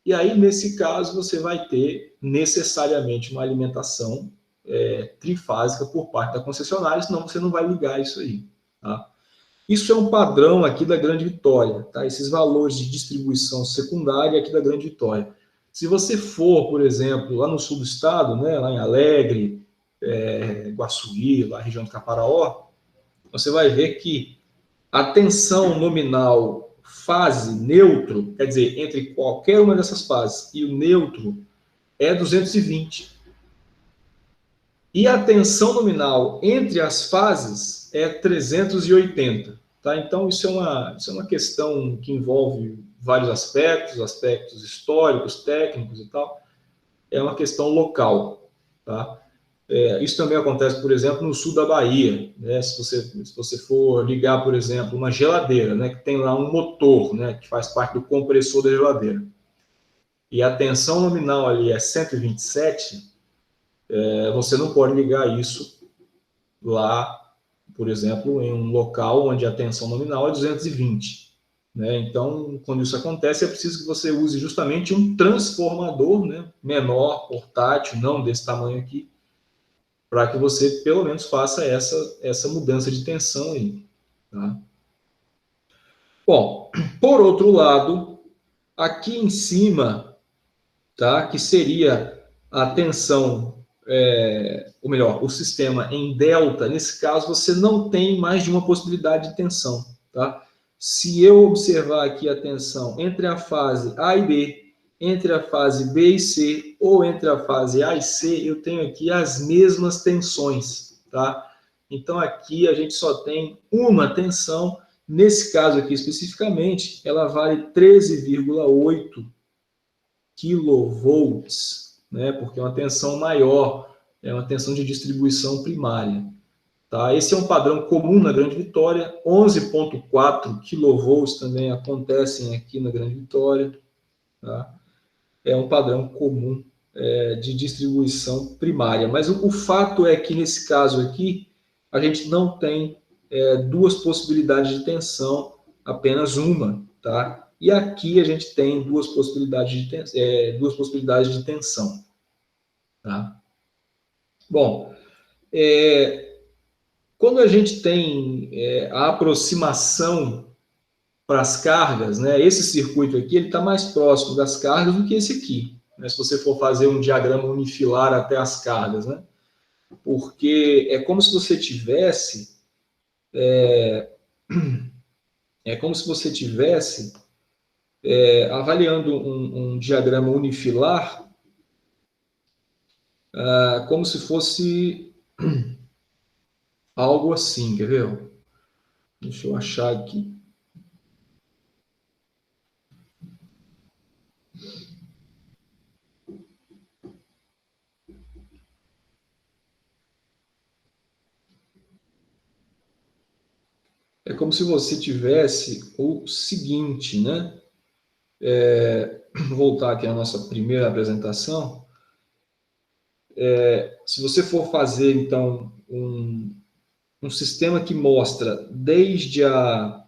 E aí, nesse caso, você vai ter necessariamente uma alimentação trifásica por parte da concessionária, senão você não vai ligar isso aí, tá? Isso é um padrão aqui da Grande Vitória, tá? Esses valores de distribuição secundária aqui da Grande Vitória. Se você for, por exemplo, lá no sul do estado, né, lá em Alegre, Guaçuí, lá na região de Caparaó, você vai ver que a tensão nominal fase neutro, quer dizer, entre qualquer uma dessas fases e o neutro, é 220. E a tensão nominal entre as fases é 380. Tá? Então, isso é uma questão que envolve vários aspectos históricos, técnicos e tal. É uma questão local. Tá? Isso também acontece, por exemplo, no sul da Bahia. Né? Se você for ligar, por exemplo, uma geladeira, né, que tem lá um motor, né, que faz parte do compressor da geladeira, e a tensão nominal ali é 127, você não pode ligar isso lá, por exemplo, em um local onde a tensão nominal é 220. Né? Então, quando isso acontece, é preciso que você use justamente um transformador, né, menor, portátil, não desse tamanho aqui, para que você, pelo menos, faça essa mudança de tensão aí. Tá? Bom, por outro lado, aqui em cima, tá, que seria a tensão, ou melhor, o sistema em delta, nesse caso, você não tem mais de uma possibilidade de tensão. Tá? Se eu observar aqui a tensão entre a fase A e B entre a fase B e C, ou entre a fase A e C, eu tenho aqui as mesmas tensões, tá? Então, aqui a gente só tem uma tensão. Nesse caso aqui, especificamente, ela vale 13,8 kV, né? Porque é uma tensão maior, é uma tensão de distribuição primária. Tá? Esse é um padrão comum na Grande Vitória. 11,4 kV também acontecem aqui na Grande Vitória. Tá? É um padrão comum de distribuição primária. Mas o fato é que, nesse caso aqui, a gente não tem duas possibilidades de tensão, apenas uma. Tá? E aqui a gente tem duas possibilidades de tensão. Tá? Bom, quando a gente tem a aproximação para as cargas, né, esse circuito aqui está mais próximo das cargas do que esse aqui, né, se você for fazer um diagrama unifilar até as cargas, né, porque é como se você tivesse avaliando um diagrama unifilar, como se fosse algo assim, quer ver? Deixa eu achar aqui. É como se você tivesse o seguinte, né? Vou voltar aqui à nossa primeira apresentação. Se você for fazer, então, um sistema que mostra desde a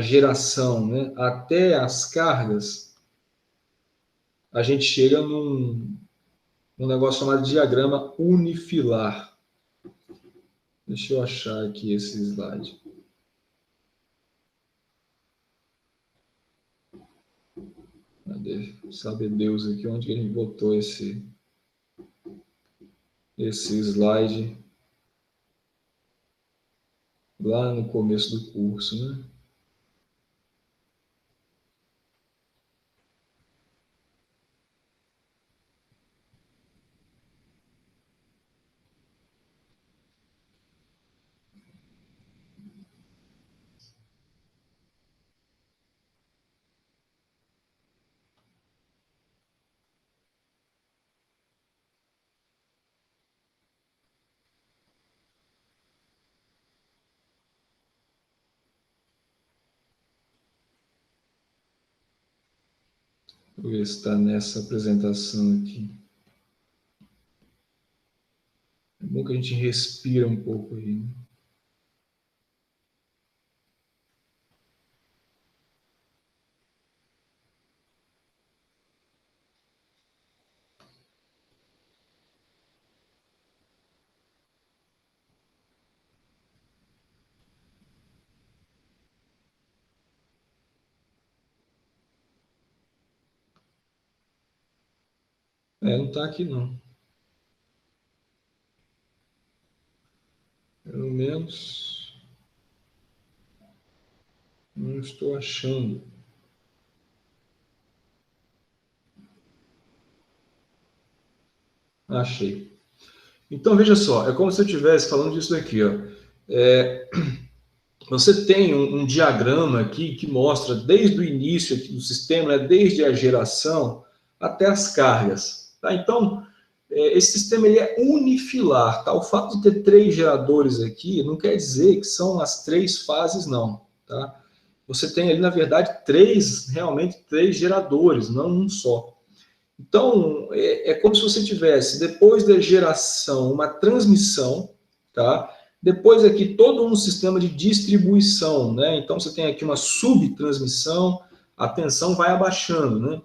geração, né, até as cargas, a gente chega num negócio chamado diagrama unifilar. Deixa eu achar aqui esse slide. Sabe Deus aqui onde ele botou esse slide lá no começo do curso, né? Vou ver se está nessa apresentação aqui. É bom que a gente respira um pouco aí, né? Não está aqui não. Pelo menos não estou achando. Achei. Então, veja só, é como se eu estivesse falando disso daqui. Ó. Você tem um diagrama aqui que mostra desde o início aqui do sistema, né, desde a geração até as cargas. Tá? Então, esse sistema ele é unifilar. Tá? O fato de ter 3 geradores aqui não quer dizer que são as 3 fases, não. Tá? Você tem ali, na verdade, realmente três geradores, não um só. Então, é como se você tivesse, depois da geração, uma transmissão, tá? Depois aqui todo um sistema de distribuição, né? Então, você tem aqui uma subtransmissão, a tensão vai abaixando, né?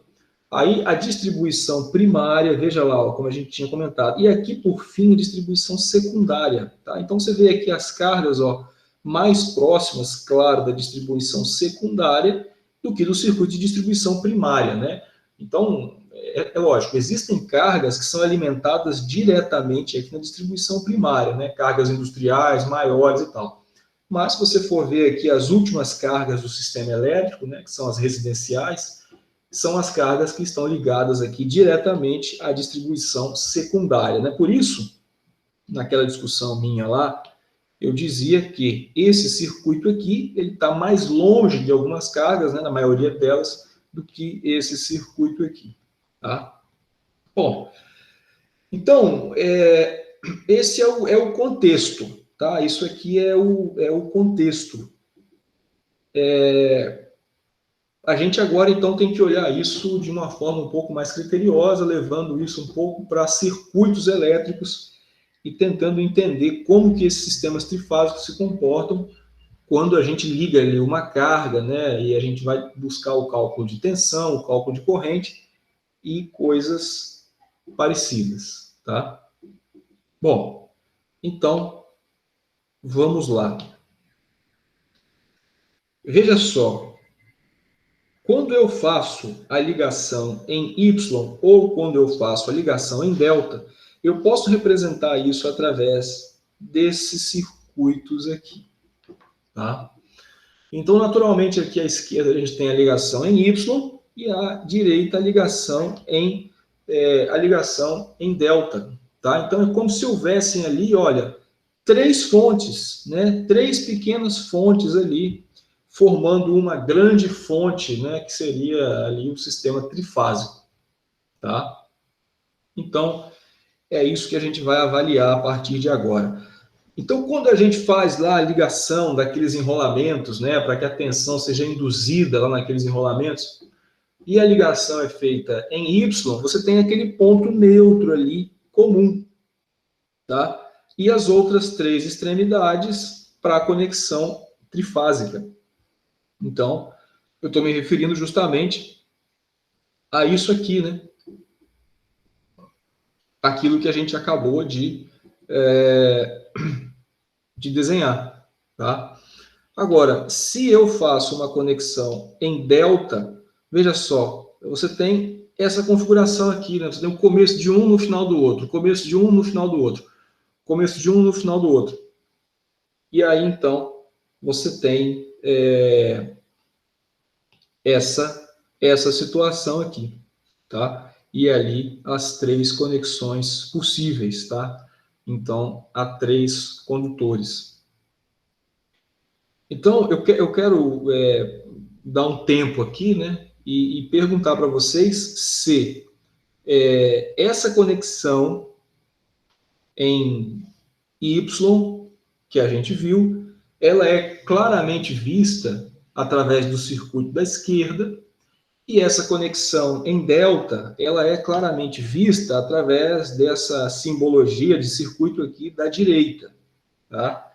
Aí, a distribuição primária, veja lá, ó, como a gente tinha comentado. E aqui, por fim, a distribuição secundária, tá? Então, você vê aqui as cargas, ó, mais próximas, claro, da distribuição secundária do que do circuito de distribuição primária, né? Então, é lógico, existem cargas que são alimentadas diretamente aqui na distribuição primária, né? Cargas industriais maiores e tal. Mas se você for ver aqui as últimas cargas do sistema elétrico, né, que são as residenciais, são as cargas que estão ligadas aqui diretamente à distribuição secundária, né? Por isso, naquela discussão minha lá, eu dizia que esse circuito aqui, ele está mais longe de algumas cargas, né, na maioria delas, do que esse circuito aqui, tá? Bom, então, esse é o contexto, tá? Isso aqui é o contexto. A gente agora, então, tem que olhar isso de uma forma um pouco mais criteriosa, levando isso um pouco para circuitos elétricos e tentando entender como que esses sistemas trifásicos se comportam quando a gente liga ali uma carga, né? E a gente vai buscar o cálculo de tensão, o cálculo de corrente e coisas parecidas, tá? Bom, então, vamos lá. Veja só, quando eu faço a ligação em Y ou quando eu faço a ligação em delta, eu posso representar isso através desses circuitos aqui, tá? Então, naturalmente, aqui à esquerda a gente tem a ligação em Y e à direita a ligação em delta, tá? Então, é como se houvessem ali, olha, três fontes, né? Três pequenas fontes ali, formando uma grande fonte, né? Que seria ali o sistema trifásico, tá? Então, é isso que a gente vai avaliar a partir de agora. Então, quando a gente faz lá a ligação daqueles enrolamentos, né, para que a tensão seja induzida lá naqueles enrolamentos, e a ligação é feita em Y, você tem aquele ponto neutro ali comum, tá? E as outras três extremidades para a conexão trifásica. Então, eu estou me referindo justamente a isso aqui, né? Aquilo que a gente acabou de desenhar, tá? Agora, se eu faço uma conexão em delta, veja só, você tem essa configuração aqui, né? Você tem o começo de um no final do outro, começo de um no final do outro, começo de um no final do outro. E aí, então, você tem essa situação aqui, tá? E ali as três conexões possíveis, tá? Então, há três condutores. Então, eu quero dar um tempo aqui, né? E perguntar para vocês se essa conexão em Y que a gente viu, ela é claramente vista através do circuito da esquerda, e essa conexão em delta, ela é claramente vista através dessa simbologia de circuito aqui da direita, tá?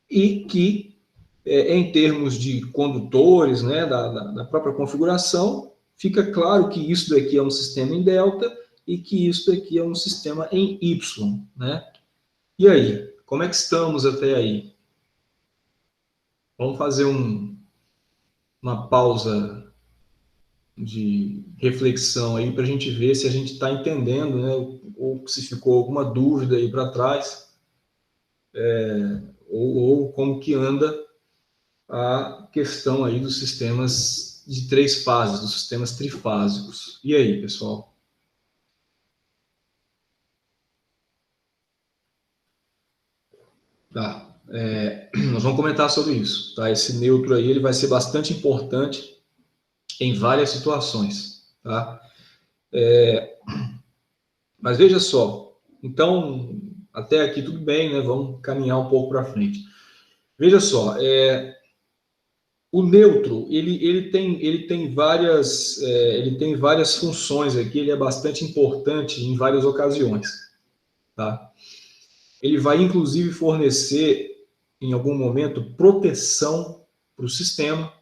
E que, em termos de condutores, né, da própria configuração, fica claro que isso daqui é um sistema em delta e que isso daqui é um sistema em Y, né? E aí, como é que estamos até aí? Vamos fazer uma pausa de reflexão aí para a gente ver se a gente está entendendo, né? Ou se ficou alguma dúvida aí para trás, ou como que anda a questão aí dos sistemas de três fases, dos sistemas trifásicos. E aí, pessoal? Tá. Nós vamos comentar sobre isso, tá? Esse neutro aí ele vai ser bastante importante em várias situações, tá? Mas veja só, então, até aqui tudo bem, né? Vamos caminhar um pouco para frente. Veja só, o neutro, ele tem várias funções aqui, ele é bastante importante em várias ocasiões, tá? Ele vai, inclusive, fornecer, em algum momento, proteção para o sistema,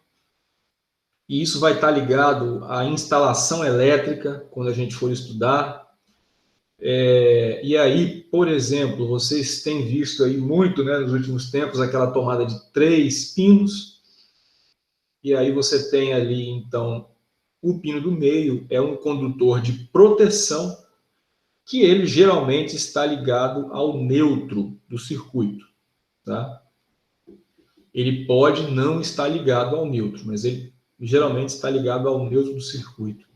e isso vai estar ligado à instalação elétrica, quando a gente for estudar. E aí, por exemplo, vocês têm visto aí muito, né, nos últimos tempos, aquela tomada de 3 pinos, e aí você tem ali, então, o pino do meio é um condutor de proteção, que ele geralmente está ligado ao neutro do circuito, tá? Ele pode não estar ligado ao neutro, mas ele geralmente está ligado ao neutro do circuito.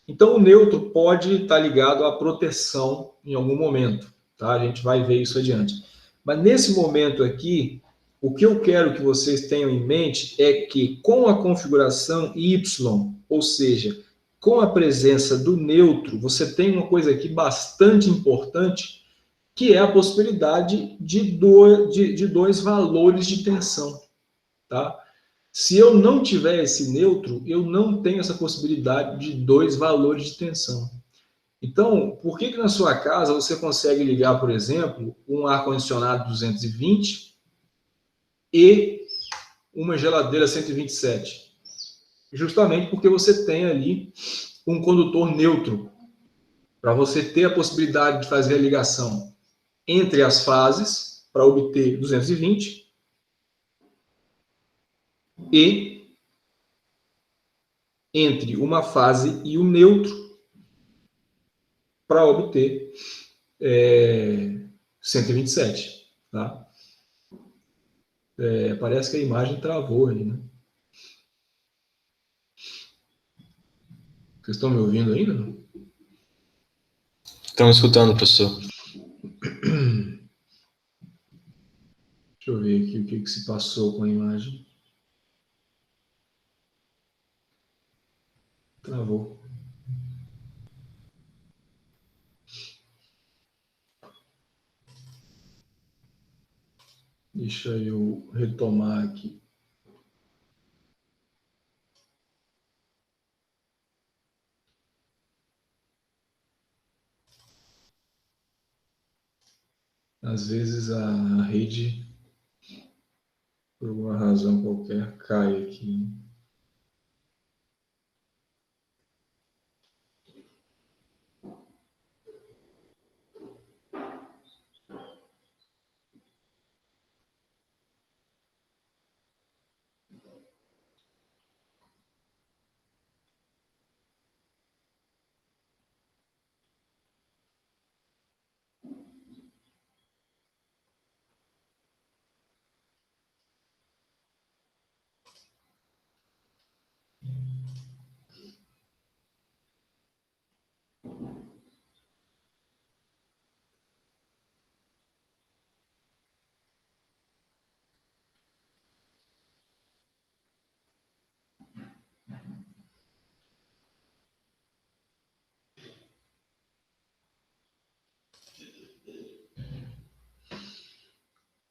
Então, o neutro pode estar ligado à proteção em algum momento, tá? A gente vai ver isso adiante. Mas nesse momento aqui, o que eu quero que vocês tenham em mente é que com a configuração Y, ou seja, com a presença do neutro, você tem uma coisa aqui bastante importante, que é a possibilidade de dois valores de tensão, tá? Se eu não tiver esse neutro, eu não tenho essa possibilidade de dois valores de tensão. Então, por que na sua casa você consegue ligar, por exemplo, um ar-condicionado 220 e uma geladeira 127? Justamente porque você tem ali um condutor neutro, para você ter a possibilidade de fazer a ligação entre as fases, para obter 220, e entre uma fase e o neutro, para obter 127, tá? Parece que a imagem travou aí, né? Vocês estão me ouvindo ainda? Não? Estamos escutando, professor. Deixa eu ver aqui o que se passou com a imagem. Travou. Deixa eu retomar aqui. Às vezes a rede, por alguma razão qualquer, cai aqui.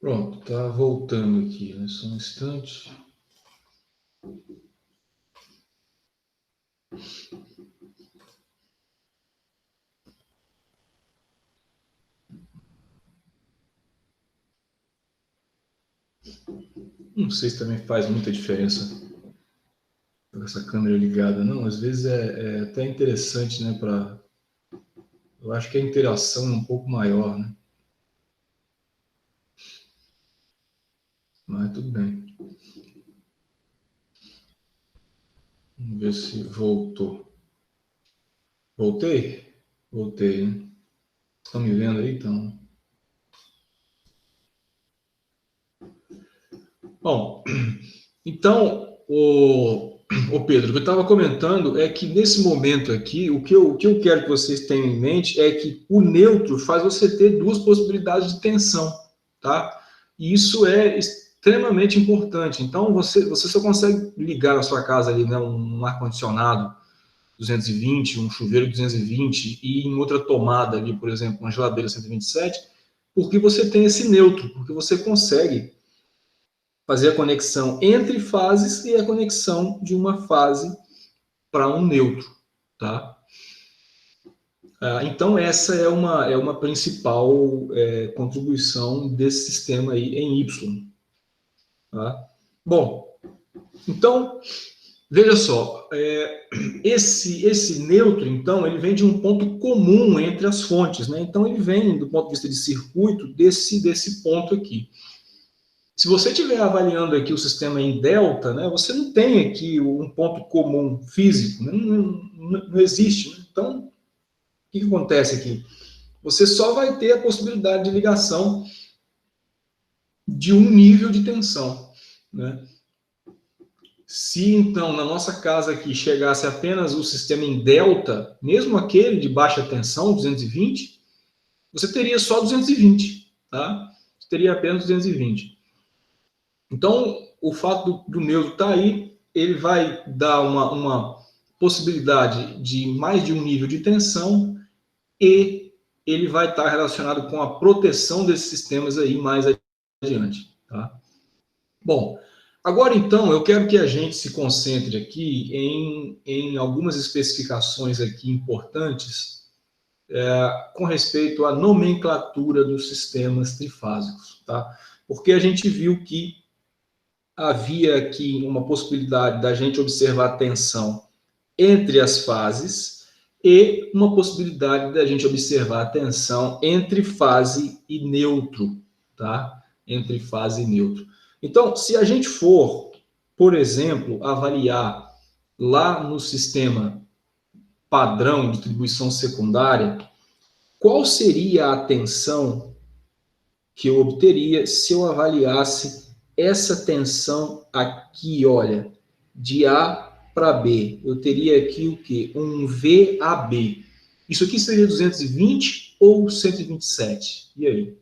Pronto, tá voltando aqui, né? Só um instante. Não sei se também faz muita diferença com essa câmera ligada, não. Às vezes é até interessante, né? Eu acho que a interação é um pouco maior, né? Mas tudo bem. Vamos ver se voltou. Voltei? Voltei, né? Estão me vendo aí, então? Bom, então, o Pedro, o que eu estava comentando é que nesse momento aqui, o que eu quero que vocês tenham em mente é que o neutro faz você ter duas possibilidades de tensão, tá? E isso é extremamente importante. Então, você só consegue ligar na sua casa ali, né, um ar-condicionado 220, um chuveiro 220 e em outra tomada ali, por exemplo, uma geladeira 127, porque você tem esse neutro, porque você consegue fazer a conexão entre fases e a conexão de uma fase para um neutro, tá? Então essa é uma principal contribuição desse sistema aí em Y, tá? Bom, então veja só, esse neutro, então, ele vem de um ponto comum entre as fontes, né? Então, ele vem, do ponto de vista de circuito, desse ponto aqui. Se você estiver avaliando aqui o sistema em delta, né, você não tem aqui um ponto comum físico, né? Não existe. Né? Então, o que acontece aqui? Você só vai ter a possibilidade de ligação de um nível de tensão, né? Se então na nossa casa aqui chegasse apenas o sistema em delta, mesmo aquele de baixa tensão, 220, você teria só 220, tá? Você teria apenas 220. Então, o fato do neutro estar aí, ele vai dar uma possibilidade de mais de um nível de tensão e ele vai estar relacionado com a proteção desses sistemas aí mais adiante, tá? Bom, agora então eu quero que a gente se concentre aqui em algumas especificações aqui importantes com respeito à nomenclatura dos sistemas trifásicos, tá? Porque a gente viu que havia aqui uma possibilidade da gente observar a tensão entre as fases e uma possibilidade da gente observar a tensão entre fase e neutro, tá? Entre fase e neutro. Então, se a gente for, por exemplo, avaliar lá no sistema padrão de distribuição secundária, qual seria a tensão que eu obteria se eu avaliasse essa tensão aqui, olha, de A para B? Eu teria aqui o quê? Um VAB. Isso aqui seria 220 ou 127? E aí?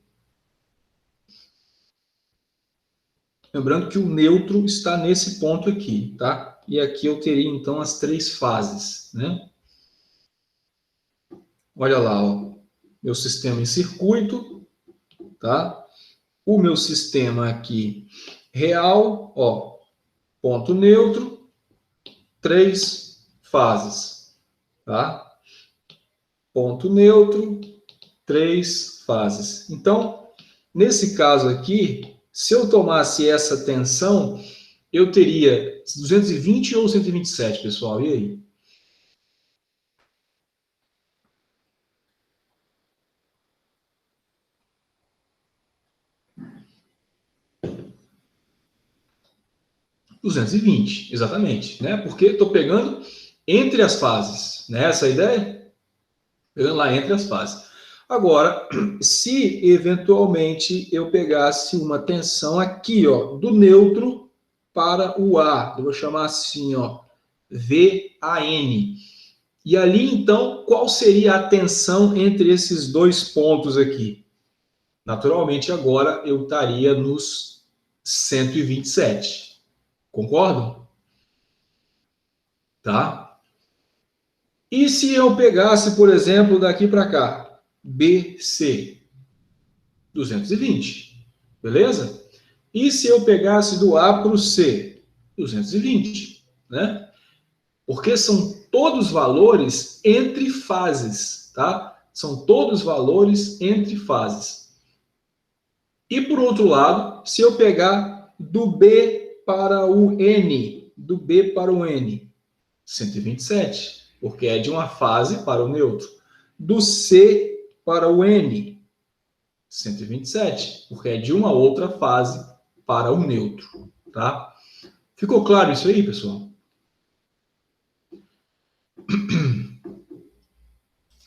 Lembrando que o neutro está nesse ponto aqui, tá? E aqui eu teria, então, as três fases, né? Olha lá, ó, meu sistema em circuito, tá? O meu sistema aqui real, ó, ponto neutro, três fases, tá? Ponto neutro, três fases. Então, nesse caso aqui, se eu tomasse essa tensão, eu teria 220 ou 127, pessoal? E aí? R$ 220, exatamente, né? Porque estou pegando entre as fases, né? Essa é a ideia? Pegando lá entre as fases. Agora, se eventualmente eu pegasse uma tensão aqui, ó, do neutro para o A, eu vou chamar assim, ó, VAN. E ali, então, qual seria a tensão entre esses dois pontos aqui? Naturalmente, agora eu estaria nos 127. Concordam? Tá? E se eu pegasse, por exemplo, daqui para cá, BC, 220, beleza? E se eu pegasse do A para o C, 220, né? Porque são todos valores entre fases, tá? São todos valores entre fases. E por outro lado, se eu pegar do B para o N, do B para o N, 127, porque é de uma fase para o neutro. Do C para o N, 127, porque é de uma outra fase para o neutro, tá? Ficou claro isso aí, pessoal?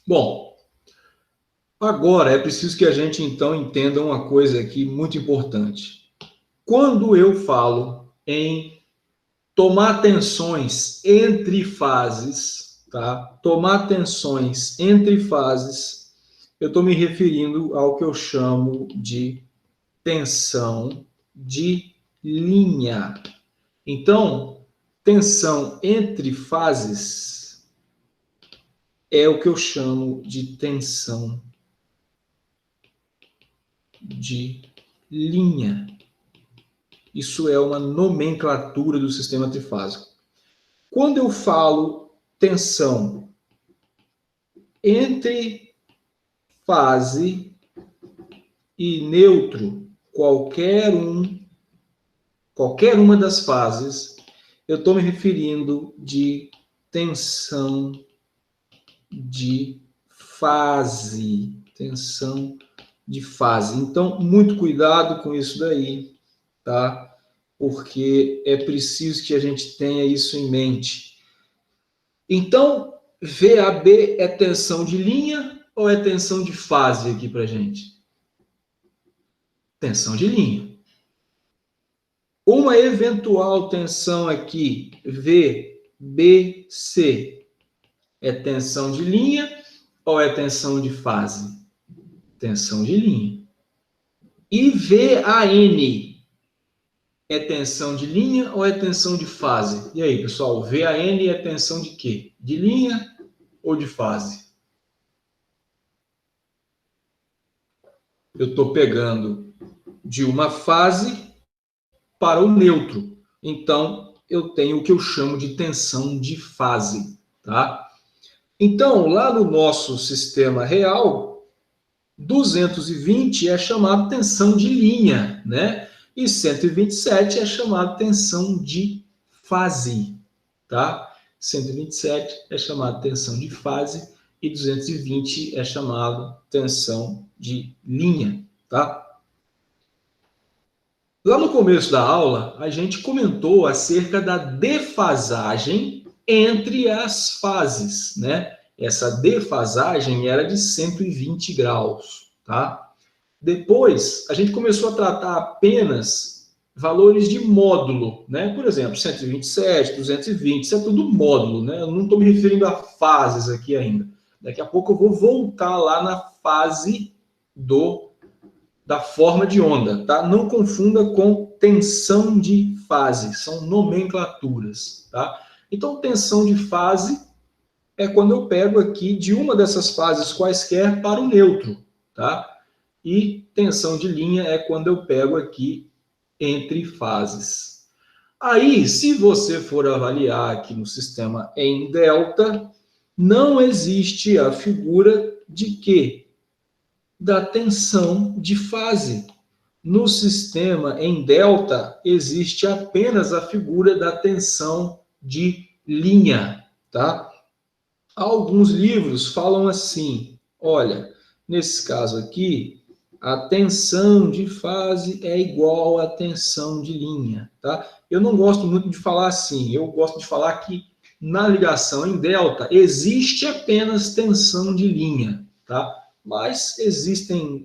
Bom, agora é preciso que a gente então entenda uma coisa aqui muito importante. Quando eu falo em tomar tensões entre fases, tá? Tomar tensões entre fases, eu estou me referindo ao que eu chamo de tensão de linha. Então, tensão entre fases é o que eu chamo de tensão de linha. Isso é uma nomenclatura do sistema trifásico. Quando eu falo tensão entre fase e neutro, qualquer uma das fases, eu estou me referindo de tensão de fase. Tensão de fase. Então, muito cuidado com isso daí, tá? Porque é preciso que a gente tenha isso em mente. Então, VAB é tensão de linha ou é tensão de fase aqui para gente? Tensão de linha. Uma eventual tensão aqui, VBC, é tensão de linha ou é tensão de fase? Tensão de linha. E VAN é tensão de linha ou é tensão de fase? E aí, pessoal, VAN é tensão de quê? De linha ou de fase? Eu estou pegando de uma fase para o neutro. Então, eu tenho o que eu chamo de tensão de fase, tá? Então, lá no nosso sistema real, 220 é chamado tensão de linha, né? E 127 é chamado tensão de fase, tá? 127 é chamado tensão de fase e 220 é chamado tensão de linha, tá? Lá no começo da aula, a gente comentou acerca da defasagem entre as fases, né? Essa defasagem era de 120 graus, tá? Depois, a gente começou a tratar apenas valores de módulo, né? Por exemplo, 127, 220, isso é tudo módulo, né? Eu não estou me referindo a fases aqui ainda. Daqui a pouco eu vou voltar lá na fase da forma de onda, tá? Não confunda com tensão de fase, são nomenclaturas, tá? Então, tensão de fase é quando eu pego aqui de uma dessas fases quaisquer para o neutro, tá? E tensão de linha é quando eu pego aqui entre fases. Aí, se você for avaliar aqui no sistema em delta, não existe a figura de quê? Da tensão de fase. No sistema em delta, existe apenas a figura da tensão de linha, tá? Alguns livros falam assim, olha, nesse caso aqui, a tensão de fase é igual à tensão de linha, tá? Eu não gosto muito de falar assim, eu gosto de falar que na ligação em delta existe apenas tensão de linha, tá? Mas existem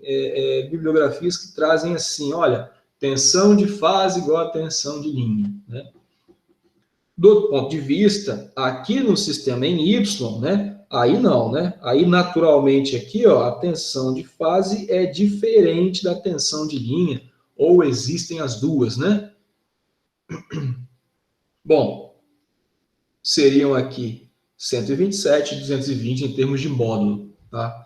bibliografias que trazem assim, olha, tensão de fase igual a tensão de linha, né? Do outro ponto de vista, aqui no sistema em Y, né? Aí não, né? Aí naturalmente aqui, ó, a tensão de fase é diferente da tensão de linha, ou existem as duas, né? Bom, seriam aqui 127 e 220 em termos de módulo, tá?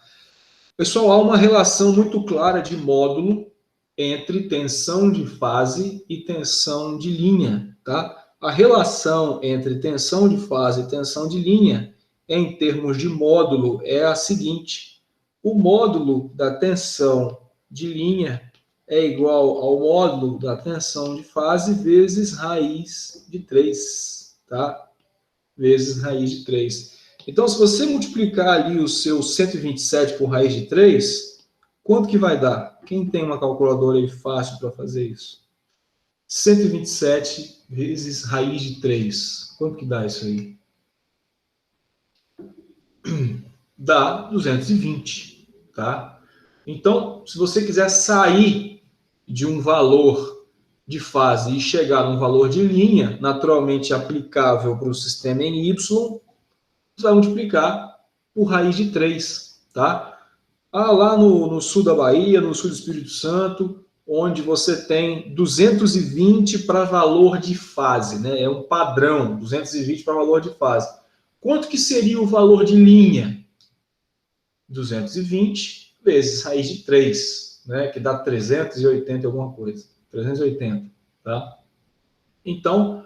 Pessoal, há uma relação muito clara de módulo entre tensão de fase e tensão de linha, tá? A relação entre tensão de fase e tensão de linha, em termos de módulo, é a seguinte: o módulo da tensão de linha é igual ao módulo da tensão de fase vezes raiz de 3, tá? Vezes raiz de 3. Então, se você multiplicar ali o seu 127 por raiz de 3, quanto que vai dar? Quem tem uma calculadora aí fácil para fazer isso? 127 vezes raiz de 3. Quanto que dá isso aí? Dá 220, tá? Então, se você quiser sair de um valor de fase e chegar num valor de linha, naturalmente aplicável para o sistema em Y, você vai multiplicar por raiz de 3, tá? Lá no sul da Bahia, no sul do Espírito Santo, onde você tem 220 para valor de fase, né? É um padrão, 220 para valor de fase. Quanto que seria o valor de linha? 220 vezes raiz de 3, né? Que dá 380 alguma coisa. 380, tá? Então,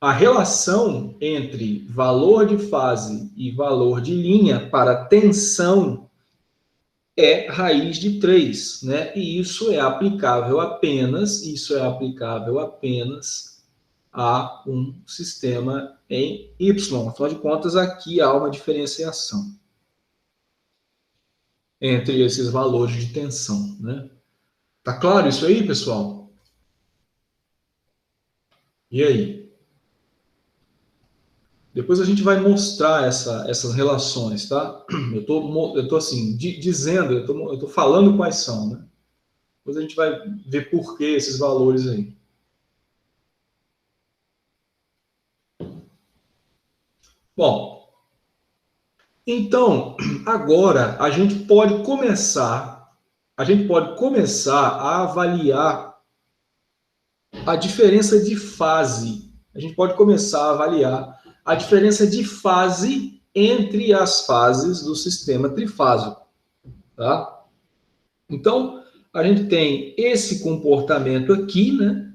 a relação entre valor de fase e valor de linha para tensão é raiz de 3, né? E isso é aplicável apenas a um sistema em Y. Afinal de contas, aqui há uma diferenciação entre esses valores de tensão, né? Tá claro isso aí, pessoal? E aí? Depois a gente vai mostrar essas relações, tá? Eu tô assim, dizendo, eu tô falando quais são, né? Depois a gente vai ver por que esses valores aí. Bom, então, agora a gente pode começar a avaliar a diferença de fase. A gente pode começar a avaliar a diferença de fase entre as fases do sistema trifásico, tá? Então, a gente tem esse comportamento aqui, né?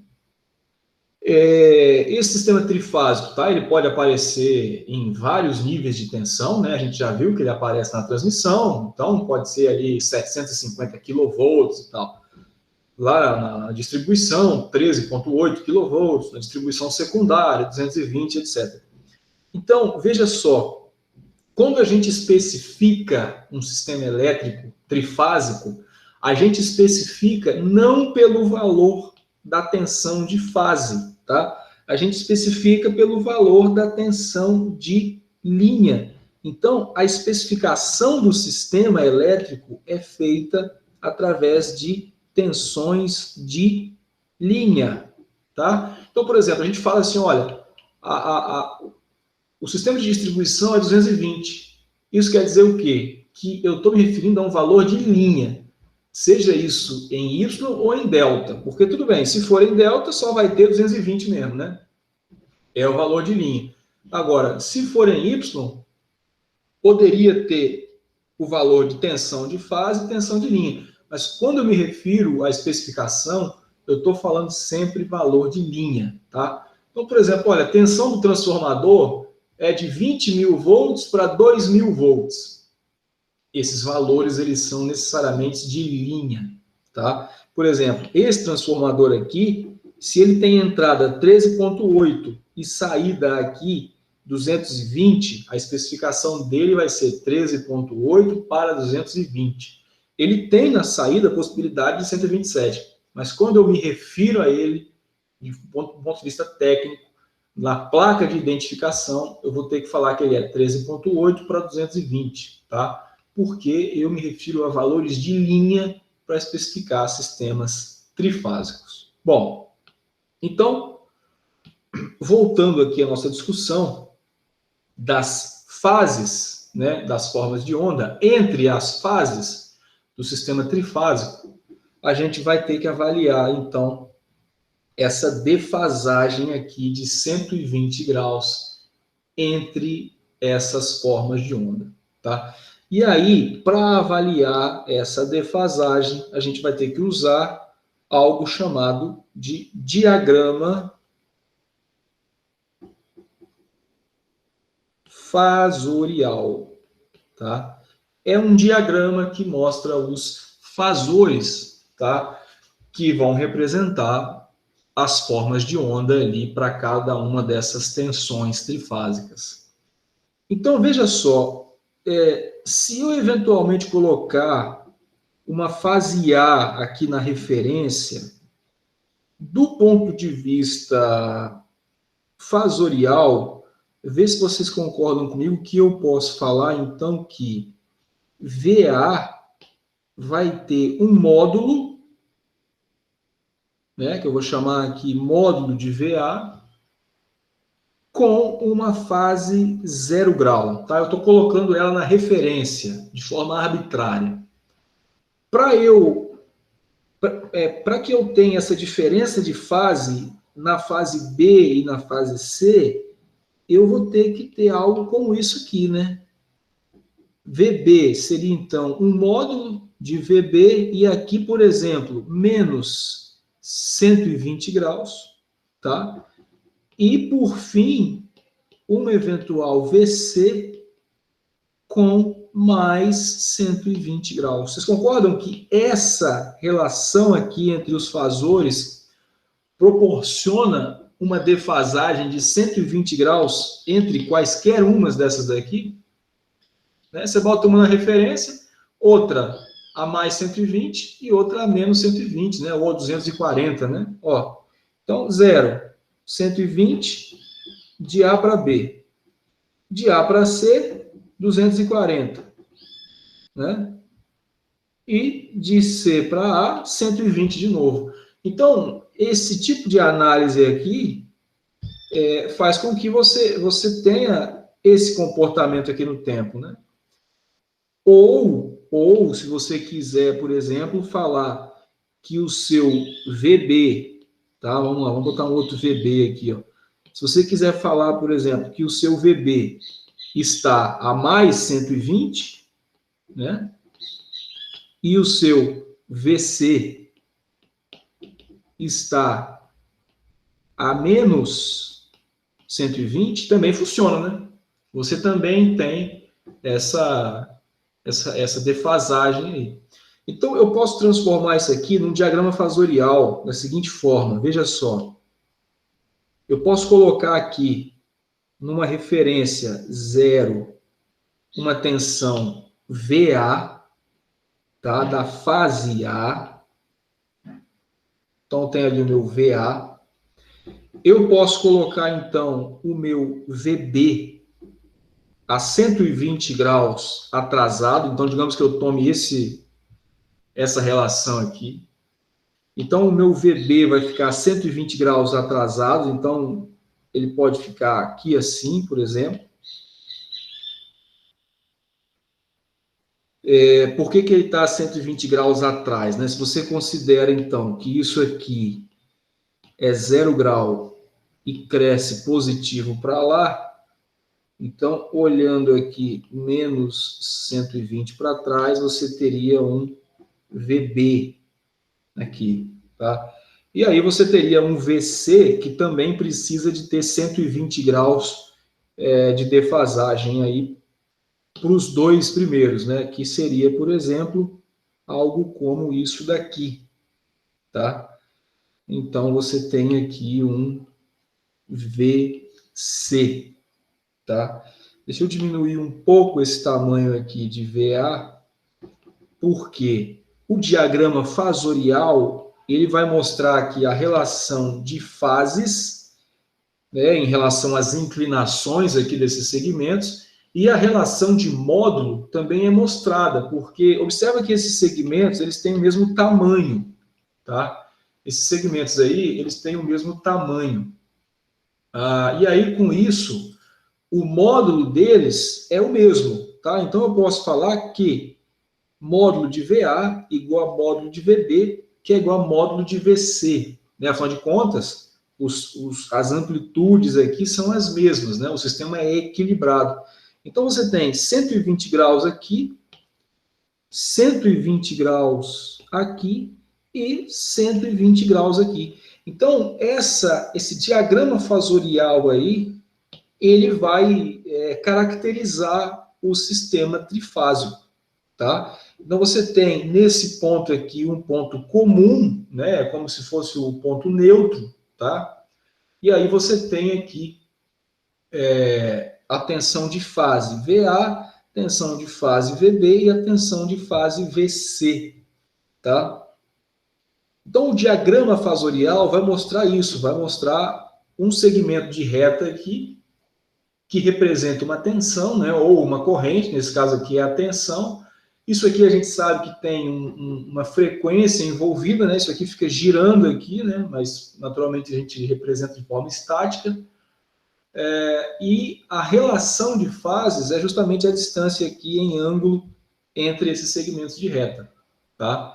Esse sistema trifásico, tá? Ele pode aparecer em vários níveis de tensão, né? A gente já viu que ele aparece na transmissão, então pode ser ali 750 kV e tal. Lá na distribuição, 13,8 kV, na distribuição secundária, 220, etc. Então, veja só, quando a gente especifica um sistema elétrico trifásico, a gente especifica não pelo valor da tensão de fase, tá? A gente especifica pelo valor da tensão de linha. Então, a especificação do sistema elétrico é feita através de tensões de linha, tá? Então, por exemplo, a gente fala assim, olha, o sistema de distribuição é 220. Isso quer dizer o quê? Que eu estou me referindo a um valor de linha, seja isso em Y ou em delta, porque tudo bem, se for em delta só vai ter 220 mesmo, né? É o valor de linha. Agora, se for em Y, poderia ter o valor de tensão de fase e tensão de linha. Mas quando eu me refiro à especificação, eu estou falando sempre valor de linha, tá? Então, por exemplo, olha, a tensão do transformador é de 20.000 volts para 2.000 volts. Esses valores, eles são necessariamente de linha, tá? Por exemplo, esse transformador aqui, se ele tem entrada 13,8 e saída aqui 220, a especificação dele vai ser 13,8 para 220. Ele tem na saída a possibilidade de 127, mas quando eu me refiro a ele, do ponto de vista técnico, na placa de identificação, eu vou ter que falar que ele é 13,8 para 220, tá? Porque eu me refiro a valores de linha para especificar sistemas trifásicos. Bom, então, voltando aqui à nossa discussão das fases, né, das formas de onda, entre as fases do sistema trifásico, a gente vai ter que avaliar, então, essa defasagem aqui de 120 graus entre essas formas de onda, tá? E aí, para avaliar essa defasagem, a gente vai ter que usar algo chamado de diagrama fasorial, tá? É um diagrama que mostra os fasores, tá? Que vão representar as formas de onda ali para cada uma dessas tensões trifásicas. Então, veja só, se eu eventualmente colocar uma fase A aqui na referência, do ponto de vista fasorial, vê se vocês concordam comigo que eu posso falar, então, que VA vai ter um módulo, né, que eu vou chamar aqui módulo de VA, com uma fase 0 grau. Tá? Eu estou colocando ela na referência, de forma arbitrária. Para que eu tenha essa diferença de fase na fase B e na fase C, eu vou ter que ter algo como isso aqui, né? VB seria, então, um módulo de VB, e aqui, por exemplo, menos 120 graus, tá? E, por fim, uma eventual VC com mais 120 graus. Vocês concordam que essa relação aqui entre os fasores proporciona uma defasagem de 120 graus entre quaisquer umas dessas daqui? Né? Você bota uma na referência, outra a mais 120 e outra a menos 120, né? Ou 240, né? Ó, então, 0, 120, de A para B. De A para C, 240. Né? E de C para A, 120 de novo. Então, esse tipo de análise aqui faz com que você tenha esse comportamento aqui no tempo, né? Ou se você quiser, por exemplo, falar que o seu VB, tá? Vamos lá, vamos botar um outro VB aqui, ó. Se você quiser falar, por exemplo, que o seu VB está a mais 120, né? E o seu VC está a menos 120, também funciona, né? Você também tem essa defasagem aí. Então, eu posso transformar isso aqui num diagrama fasorial da seguinte forma, veja só. Eu posso colocar aqui, numa referência 0, uma tensão VA, tá? Da fase A. Então, tem ali o meu VA. Eu posso colocar, então, o meu VB a 120 graus atrasado. Então, digamos que eu tome essa relação aqui. Então, o meu VB vai ficar a 120 graus atrasado. Então, ele pode ficar aqui assim, por exemplo. Por que ele está a 120 graus atrás, né? Se você considera, então, que isso aqui é 0 grau e cresce positivo para lá, então, olhando aqui menos 120 para trás, você teria um VB aqui, tá? E aí você teria um VC que também precisa de ter 120 graus de defasagem aí para os dois primeiros, né? Que seria, por exemplo, algo como isso daqui, tá? Então, você tem aqui um VC, tá? Deixa eu diminuir um pouco esse tamanho aqui de VA, porque o diagrama fasorial, ele vai mostrar aqui a relação de fases, né, em relação às inclinações aqui desses segmentos, e a relação de módulo também é mostrada, porque observa que esses segmentos, eles têm o mesmo tamanho, tá? Esses segmentos aí, eles têm o mesmo tamanho. E aí, com isso, o módulo deles é o mesmo, tá? Então, eu posso falar que módulo de VA igual a módulo de VB, que é igual a módulo de VC, né? Afinal de contas, as amplitudes aqui são as mesmas, né? O sistema é equilibrado. Então, você tem 120 graus aqui, 120 graus aqui e 120 graus aqui. Então, esse diagrama fasorial aí, ele vai caracterizar o sistema trifásico, tá? Então, você tem nesse ponto aqui um ponto comum, né? Como se fosse o ponto neutro, tá? E aí você tem aqui a tensão de fase VA, tensão de fase VB e a tensão de fase VC, tá? Então, o diagrama fasorial vai mostrar isso, vai mostrar um segmento de reta aqui, que representa uma tensão, né, ou uma corrente, nesse caso aqui é a tensão. Isso aqui a gente sabe que tem uma frequência envolvida, né, isso aqui fica girando aqui, né, mas naturalmente a gente representa de forma estática. E a relação de fases é justamente a distância aqui em ângulo entre esses segmentos de reta, tá?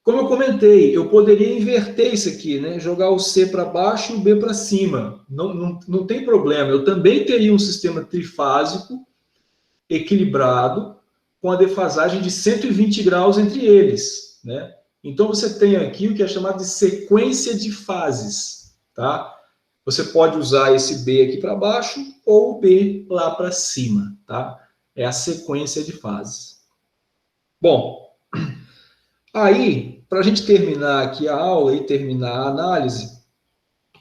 Como eu comentei, eu poderia inverter isso aqui, né? Jogar o C para baixo e o B para cima. Não tem problema. Eu também teria um sistema trifásico equilibrado com a defasagem de 120 graus entre eles, né? Então, você tem aqui o que é chamado de sequência de fases, tá? Você pode usar esse B aqui para baixo ou o B lá para cima, tá? É a sequência de fases. Bom, aí, para a gente terminar aqui a aula e terminar a análise,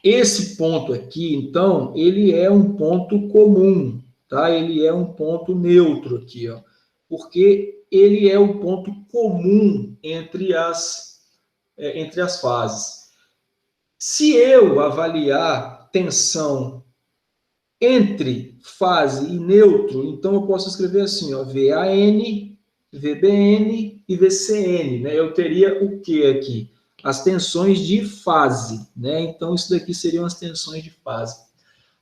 esse ponto aqui, então, ele é um ponto comum, tá? Ele é um ponto neutro aqui, ó, porque ele é o ponto comum entre as fases. Se eu avaliar tensão entre fase e neutro, então eu posso escrever assim, ó, VAN, VBN e VCN, né? Eu teria o que aqui? As tensões de fase, né? Então, isso daqui seriam as tensões de fase.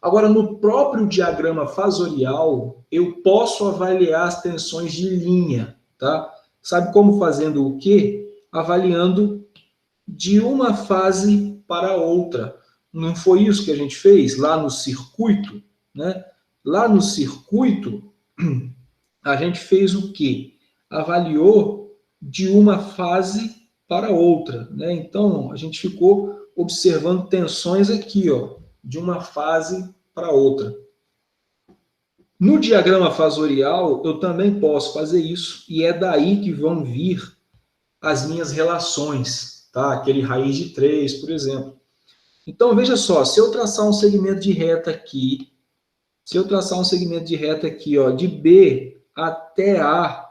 Agora, no próprio diagrama fasorial, eu posso avaliar as tensões de linha, tá? Sabe como fazendo o quê? Avaliando de uma fase para outra. Não foi isso que a gente fez lá no circuito, né? Lá no circuito, a gente fez o quê? Avaliou de uma fase para outra, né? Então, a gente ficou observando tensões aqui, ó, de uma fase para outra. No diagrama fasorial, eu também posso fazer isso, e é daí que vão vir as minhas relações, tá? Aquele raiz de 3, por exemplo. Então, veja só, se eu traçar um segmento de reta aqui, ó, de B até A,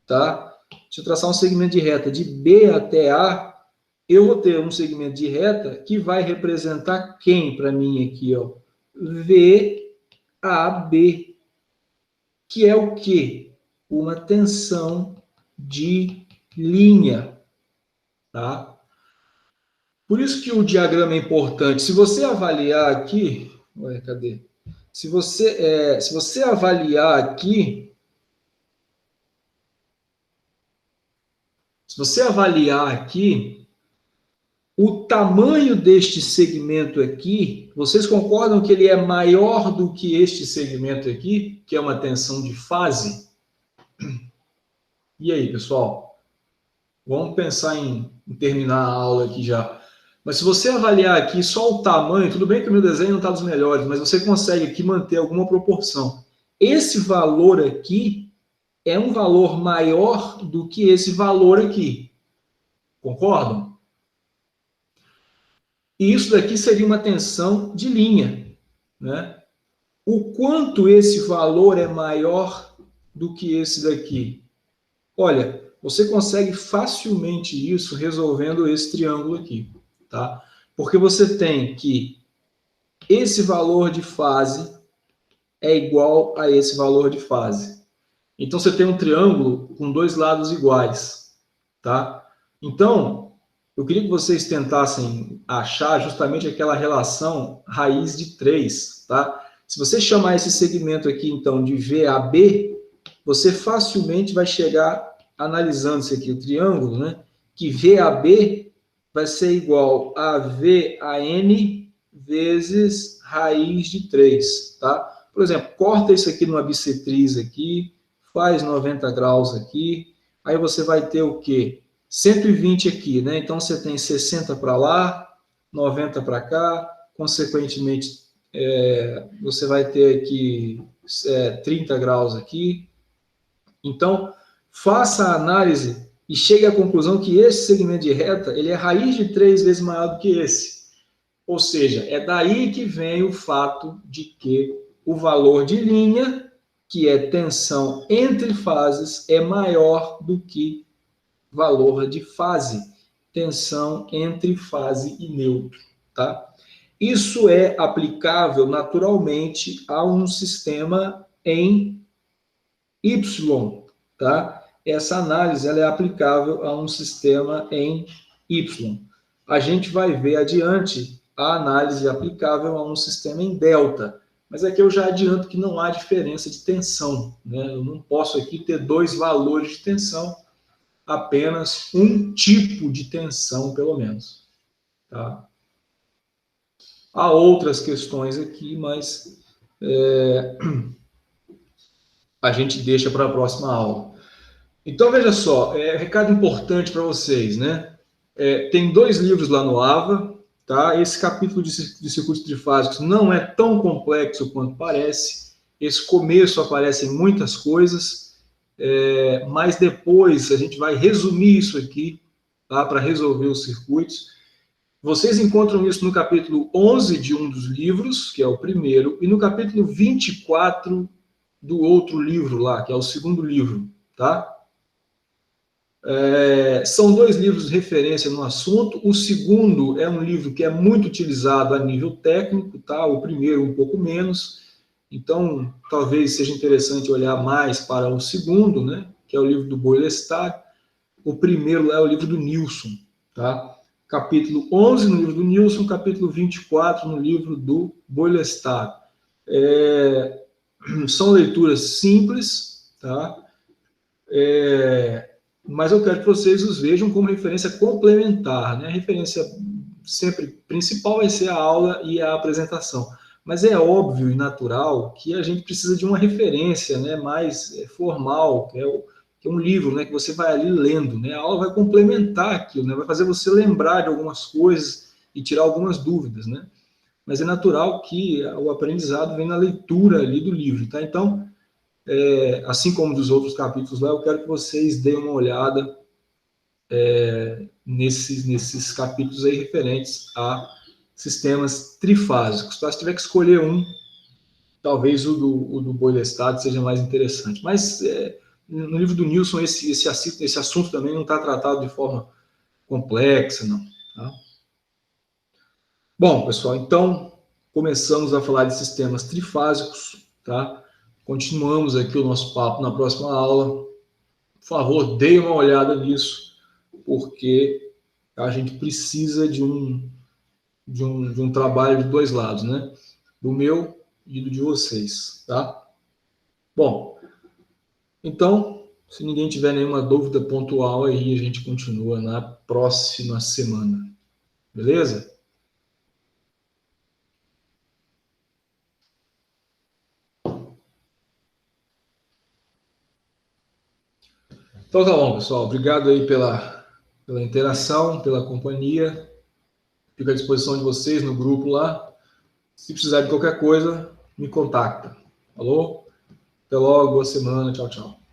tá? Se eu traçar um segmento de reta de B até A, eu vou ter um segmento de reta que vai representar quem para mim aqui, ó? VAB, que é o quê? Uma tensão de linha, tá? Por isso que o diagrama é importante. Se você avaliar aqui, ué, cadê? Se você avaliar aqui, o tamanho deste segmento aqui, vocês concordam que ele é maior do que este segmento aqui, que é uma tensão de fase? E aí, pessoal? Vamos pensar em terminar a aula aqui já. Mas se você avaliar aqui só o tamanho, tudo bem que o meu desenho não está dos melhores, mas você consegue aqui manter alguma proporção. Esse valor aqui é um valor maior do que esse valor aqui. Concordam? E isso daqui seria uma tensão de linha, né? O quanto esse valor é maior do que esse daqui? Olha, você consegue facilmente isso resolvendo esse triângulo aqui, tá? Porque você tem que esse valor de fase é igual a esse valor de fase. Então, você tem um triângulo com dois lados iguais, tá? Então, eu queria que vocês tentassem achar justamente aquela relação raiz de 3, tá? Se você chamar esse segmento aqui, então, de VAB, você facilmente vai chegar, analisando isso aqui, o triângulo, né? Que VAB vai ser igual a VAN vezes raiz de 3, tá? Por exemplo, corta isso aqui numa bissetriz aqui, faz 90 graus aqui, aí você vai ter o quê? 120 aqui, né? Então, você tem 60 para lá, 90 para cá, consequentemente, você vai ter aqui 30 graus aqui. Então, faça a análise e chegue à conclusão que esse segmento de reta, ele é raiz de 3 vezes maior do que esse. Ou seja, é daí que vem o fato de que o valor de linha, que é tensão entre fases, é maior do que valor de fase, tensão entre fase e neutro, tá? Isso é aplicável naturalmente a um sistema em Y, tá? Essa análise ela é aplicável a um sistema em Y. A gente vai ver adiante a análise aplicável a um sistema em delta, mas aqui eu já adianto que não há diferença de tensão, né? Eu não posso aqui ter dois valores de tensão, apenas um tipo de tensão, pelo menos. Tá? Há outras questões aqui, mas a gente deixa para a próxima aula. Então, veja só, recado importante para vocês, né? Tem 2 livros lá no AVA, tá? Esse capítulo de circuitos trifásicos não é tão complexo quanto parece. Esse começo aparecem muitas coisas, mas depois a gente vai resumir isso aqui, tá? Para resolver os circuitos. Vocês encontram isso no capítulo 11 de um dos livros, que é o primeiro, e no capítulo 24 do outro livro lá, que é o segundo livro, tá? São 2 livros de referência no assunto. O segundo é um livro que é muito utilizado a nível técnico, tá? O primeiro um pouco menos. Então, talvez seja interessante olhar mais para o segundo, né? Que é o livro do Boylestad. O primeiro é o livro do Nilson, tá? capítulo 11 no livro do Nilson, capítulo 24 no livro do Boylestad. São leituras simples, tá? Mas eu quero que vocês os vejam como referência complementar, né? A referência sempre principal vai ser a aula e a apresentação. Mas é óbvio e natural que a gente precisa de uma referência, né, mais formal, que é um livro, né, que você vai ali lendo, né? A aula vai complementar aquilo, né? Vai fazer você lembrar de algumas coisas e tirar algumas dúvidas, né? Mas é natural que o aprendizado vem na leitura ali do livro, tá? Então, assim como dos outros capítulos lá, eu quero que vocês deem uma olhada nesses capítulos aí referentes a sistemas trifásicos. Tá? Se tiver que escolher um, talvez o do Boylestad seja mais interessante. Mas no livro do Nilson esse assunto também não está tratado de forma complexa, não. Tá? Bom, pessoal, então começamos a falar de sistemas trifásicos, tá? Continuamos aqui o nosso papo na próxima aula. Por favor, deem uma olhada nisso, porque a gente precisa de um trabalho de dois lados, né? Do meu e do de vocês, tá? Bom, então, se ninguém tiver nenhuma dúvida pontual aí, a gente continua na próxima semana, beleza? Então tá bom, pessoal. Obrigado aí pela interação, pela companhia. Fico à disposição de vocês no grupo lá. Se precisar de qualquer coisa, me contacta. Falou? Até logo, boa semana. Tchau, tchau.